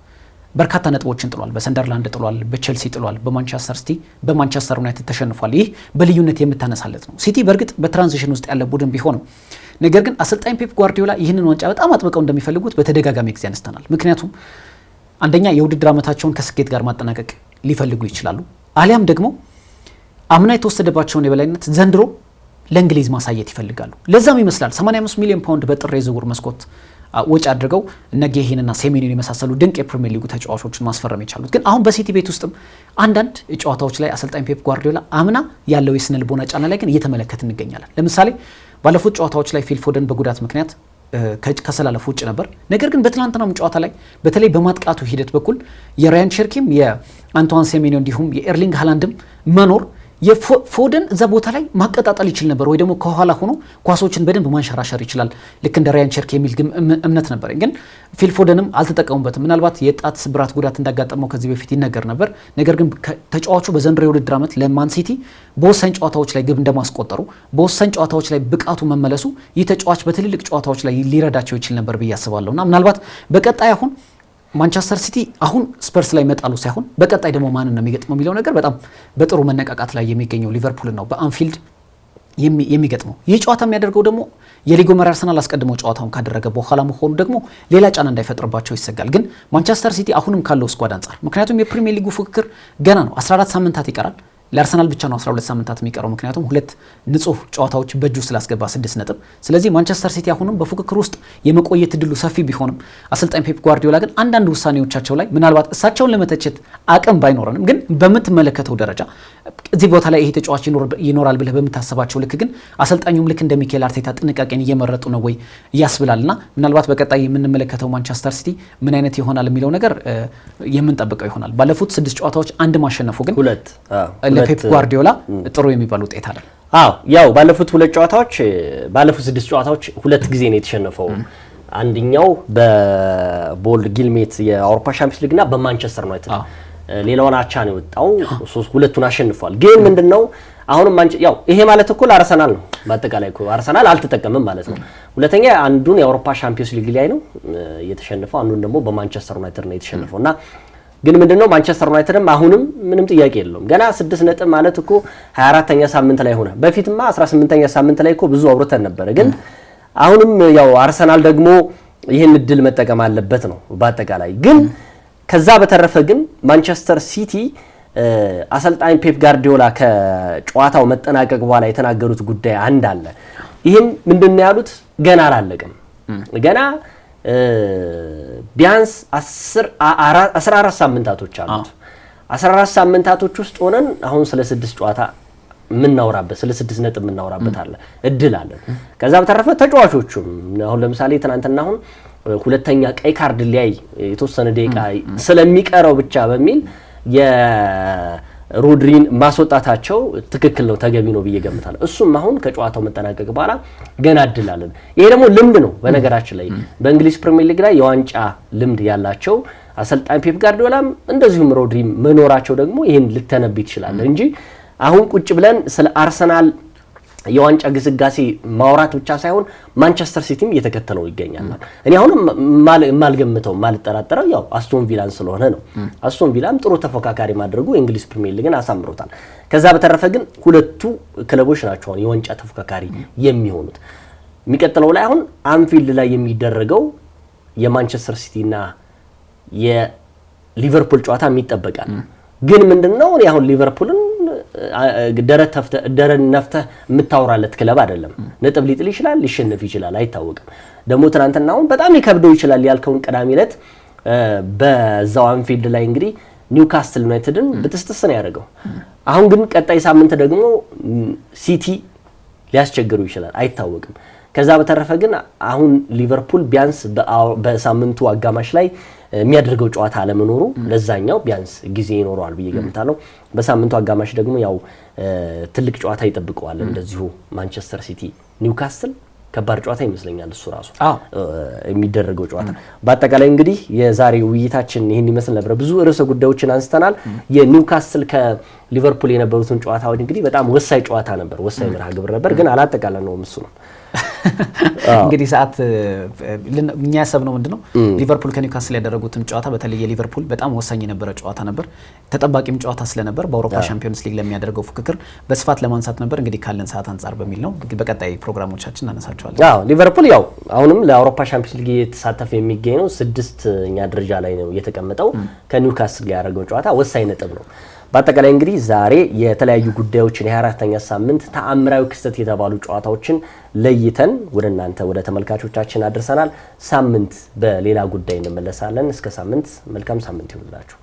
በርካታ ነጥቦችን ጥሏል። በሰንደርላንድ ጥሏል፣ በቼልሲ ጥሏል፣ በማንቸስተር ሲቲ፣ በማንቸስተር ዩናይትድ ተሸንፏል። ይህ በልዩነት የምታነሳለት ነው። ሲቲ በእርግጥ በትራንዚሽን ውስጥ ያለ ቡድን ቢሆንም ነገር ግን አሰልጣኝ ፔፕ ጓርዲዮላ ይህንን ዋንጫ በጣም አጥብቀው እንደሚፈልጉት በተደጋጋሚ ጊዜ አንስተናል። ምክንያቱም አንደኛ የውድድር ዓመታቸውን ከስኬት ጋር ማጠናቀቅ ሊፈልጉ ይችላሉ፣ አሊያም ደግሞ አምና የተወሰደባቸውን የበላይነት ዘንድሮ ለእንግሊዝ ማሳየት ይፈልጋሉ። ለዛም ይመስላል 85 ሚሊዮን ፓውንድ በጥር የዝውውር መስኮት ወጪ አድርገው እነ ጌሂንና ሴሜኒን የመሳሰሉ ድንቅ የፕሪሚየር ሊጉ ተጫዋቾችን ማስፈረም የቻሉት። ግን አሁን በሲቲ ቤት ውስጥም አንዳንድ ጨዋታዎች ላይ አሰልጣኝ ፔፕ ጓርዲዮላ አምና ያለው የስነ ልቦና ጫና ላይ ግን እየተመለከት እንገኛለን። ለምሳሌ ባለፉት ጨዋታዎች ላይ ፊል ፎደን በጉዳት ምክንያት ከሰላለፉ ውጭ ነበር። ነገር ግን በትላንትናው ጨዋታ ላይ በተለይ በማጥቃቱ ሂደት በኩል የራያን ቸርኪም የአንቷን ሴሜኒዮ እንዲሁም የኤርሊንግ ሃላንድም መኖር የፎደን እዛ ቦታ ላይ ማቀጣጠል ይችል ነበር ወይ ደግሞ ከኋላ ሆኖ ኳሶችን በደንብ ማንሸራሸር ይችላል ልክ እንደ ራያን ቸርኪ የሚል እምነት ነበር። ግን ፊል ፎደንም አልተጠቀሙበትም። ምናልባት የጣት ስብራት ጉዳት እንዳጋጠመው ከዚህ በፊት ይነገር ነበር። ነገር ግን ተጫዋቹ በዘንድሮው የውድድር ዓመት ለማን ሲቲ በወሳኝ ጨዋታዎች ላይ ግብ እንደማስቆጠሩ በወሳኝ ጨዋታዎች ላይ ብቃቱ መመለሱ ይህ ተጫዋች በትልልቅ ጨዋታዎች ላይ ሊረዳቸው ይችል ነበር ብዬ አስባለሁና ምናልባት በቀጣይ አሁን ማንቸስተር ሲቲ አሁን ስፐርስ ላይ መጣሉ ሳይሆን በቀጣይ ደግሞ ማንን ነው የሚገጥመው የሚለው ነገር በጣም በጥሩ መነቃቃት ላይ የሚገኘው ሊቨርፑል ነው በአንፊልድ የሚገጥመው። ይህ ጨዋታ የሚያደርገው ደግሞ የሊጉ መሪ አርሰናል አስቀድሞ ጨዋታውን ካደረገ በኋላ መሆኑ ደግሞ ሌላ ጫና እንዳይፈጥርባቸው ይሰጋል። ግን ማንቸስተር ሲቲ አሁንም ካለው ስኳድ አንጻር ምክንያቱም የፕሪሚየር ሊጉ ፉክክር ገና ነው፣ 14 ሳምንታት ይቀራል። ለአርሰናል ብቻ ነው 12 ሳምንታት የሚቀረው ምክንያቱም 2 ንጹህ ጨዋታዎች በእጁ ስላስገባ 6 ነጥብ። ስለዚህ ማንቸስተር ሲቲ አሁንም በፉክክር ውስጥ የመቆየት እድሉ ሰፊ ቢሆንም አሰልጣኝ ፔፕ ጓርዲዮላ ግን አንዳንድ ውሳኔዎቻቸው ላይ ምናልባት እሳቸውን ለመተቸት አቅም ባይኖረንም ግን በምትመለከተው ደረጃ እዚህ ቦታ ላይ ይሄ ተጫዋች ይኖራል ብለህ በምታስባቸው ልክ ግን አሰልጣኙም ልክ እንደ ሚኬል አርቴታ ጥንቃቄን እየመረጡ ነው ወይ ያስብላልና ምናልባት በቀጣይ የምንመለከተው ማንቸስተር ሲቲ ምን አይነት ይሆናል የሚለው ነገር የምንጠብቀው ይሆናል። ባለፉት 6 ጨዋታዎች አንድ ማሸነፉ ግን ለፔፕ ጓርዲዮላ ጥሩ የሚባል ውጤት አለ። ያው ባለፉት 6 ጨዋታዎች 2 ጊዜ ነው የተሸነፈው። አንደኛው በቦልድ ጊልሜት የአውሮፓ ሻምፒዮንስ ሊግና በማንቸስተር ዩናይትድ ሌላውን አቻ ነው የወጣው። ሁለቱን አሸንፏል። ግን ምንድነው አሁንም ያው ይሄ ማለት እኮ ለአርሰናል ነው በአጠቃላይ እኮ አርሰናል አልተጠቀመም ማለት ነው። ሁለተኛ አንዱን የአውሮፓ ሻምፒዮንስ ሊግ ላይ ነው የተሸነፈው፣ አንዱን ደግሞ በማንቸስተር ዩናይትድ ነው የተሸነፈውና ግን ምንድነው ማንቸስተር ዩናይትድም አሁንም ምንም ጥያቄ የለውም ገና 6 ነጥብ ማለት እኮ 24ኛ ሳምንት ላይ ሆነ። በፊትማ 18ኛ ሳምንት ላይ እኮ ብዙ አውርተን ነበር። ግን አሁንም ያው አርሰናል ደግሞ ይሄን እድል መጠቀም አለበት ነው በአጠቃላይ። ግን ከዛ በተረፈ ግን ማንቸስተር ሲቲ አሰልጣኝ ፔፕ ጋርዲዮላ ከጨዋታው መጠናቀቅ በኋላ የተናገሩት ጉዳይ አንድ አለ። ይሄን ምንድነው ያሉት? ገና አላለቀም ገና ቢያንስ 14 ሳምንታቶች አሉት። 14 ሳምንታቶች ውስጥ ሆነን አሁን ስለ 6 ጨዋታ ምናወራበት ስለ 6 ነጥብ ምናወራበት አለ እድል አለ። ከዛ በተረፈ ተጫዋቾቹም አሁን ለምሳሌ ትናንትና አሁን ሁለተኛ ቀይ ካርድ ላይ የተወሰነ ደቂቃ ስለሚቀረው ብቻ በሚል የሮድሪን ማስወጣታቸው ትክክል ነው ተገቢ ነው ብዬ ገምታለሁ። እሱም አሁን ከጨዋታው መጠናቀቅ በኋላ ገና እድል አለ። ይሄ ደግሞ ልምድ ነው በነገራችን ላይ በእንግሊዝ ፕሪሚየር ሊግ ላይ የዋንጫ ልምድ ያላቸው አሰልጣኝ ፔፕ ጋርዲዮላም እንደዚሁም ሮድሪ መኖራቸው ደግሞ ይሄን ልተነብይ ይችላል እንጂ አሁን ቁጭ ብለን ስለ አርሰናል የዋንጫ ግስጋሴ ማውራት ብቻ ሳይሆን ማንቸስተር ሲቲም እየተከተለው ይገኛል። እኔ አሁን ማልገምተው ማልጠራጠረው ያው አስቶን ቪላን ስለሆነ ነው። አስቶን ቪላም ጥሩ ተፎካካሪ ማድረጉ የእንግሊዝ ፕሪሚየር ሊግን አሳምሮታል። ከዛ በተረፈ ግን ሁለቱ ክለቦች ናቸው የዋንጫ ተፎካካሪ የሚሆኑት። የሚቀጥለው ላይ አሁን አንፊልድ ላይ የሚደረገው የማንቸስተር ሲቲና የሊቨርፑል ጨዋታ የሚጠበቃል። ግን ምንድነው እኔ አሁን ሊቨርፑልን ደረን ነፍተህ የምታወራለት ክለብ አይደለም። ነጥብ ሊጥል ይችላል፣ ሊሸነፍ ይችላል፣ አይታወቅም። ደግሞ ትናንትና አሁን በጣም ይከብደው ይችላል ያልከውን ቅዳሜ ዕለት በዛው አንፊልድ ላይ እንግዲህ ኒውካስትል ዩናይትድን በትስጥስ ነው ያደረገው። አሁን ግን ቀጣይ ሳምንት ደግሞ ሲቲ ሊያስቸግሩ ይችላል፣ አይታወቅም። ከዛ በተረፈ ግን አሁን ሊቨርፑል ቢያንስ በሳምንቱ አጋማሽ ላይ የሚያደርገው ጨዋታ አለመኖሩ ለዛኛው ቢያንስ ጊዜ ይኖረዋል ብዬ ገምታለሁ። በሳምንቱ አጋማሽ ደግሞ ያው ትልቅ ጨዋታ ይጠብቀዋል እንደዚሁ ማንቸስተር ሲቲ ኒውካስትል። ከባድ ጨዋታ ይመስለኛል እሱ ራሱ የሚደረገው ጨዋታ። በአጠቃላይ እንግዲህ የዛሬ ውይይታችን ይህን ይመስል ነበር። ብዙ ርዕሰ ጉዳዮችን አንስተናል። የኒውካስል ከሊቨርፑል የነበሩትን ጨዋታዎች እንግዲህ በጣም ወሳኝ ጨዋታ ነበር፣ ወሳኝ መርሃ ግብር ነበር፣ ግን አላጠቃለልነውም እሱ ነው እንግዲህ ሰዓት እኛ ያሰብነው ምንድነው ሊቨርፑል ከኒውካስል ያደረጉትን ጨዋታ በተለይ የሊቨርፑል በጣም ወሳኝ የነበረ ጨዋታ ነበር። ተጠባቂም ጨዋታ ስለነበር በአውሮፓ ሻምፒዮንስ ሊግ ለሚያደርገው ፉክክር በስፋት ለማንሳት ነበር። እንግዲህ ካለን ሰዓት አንጻር በሚል ነው። በቀጣይ ፕሮግራሞቻችን እናነሳቸዋለን። ሊቨርፑል ያው አሁንም ለአውሮፓ ሻምፒዮንስ ሊግ የተሳተፈ የሚገኝ ነው። 6ኛ ደረጃ ላይ ነው የተቀመጠው። ከኒውካስል ጋር ያደረገው ጨዋታ ወሳኝ ነጥብ ነው። በአጠቃላይ እንግዲህ ዛሬ የተለያዩ ጉዳዮችን የ24ኛ ሳምንት ተአምራዊ ክስተት የተባሉ ጨዋታዎችን ለይተን ወደ እናንተ ወደ ተመልካቾቻችን አድርሰናል። ሳምንት በሌላ ጉዳይ እንመለሳለን። እስከ ሳምንት መልካም ሳምንት ይሁንላችሁ።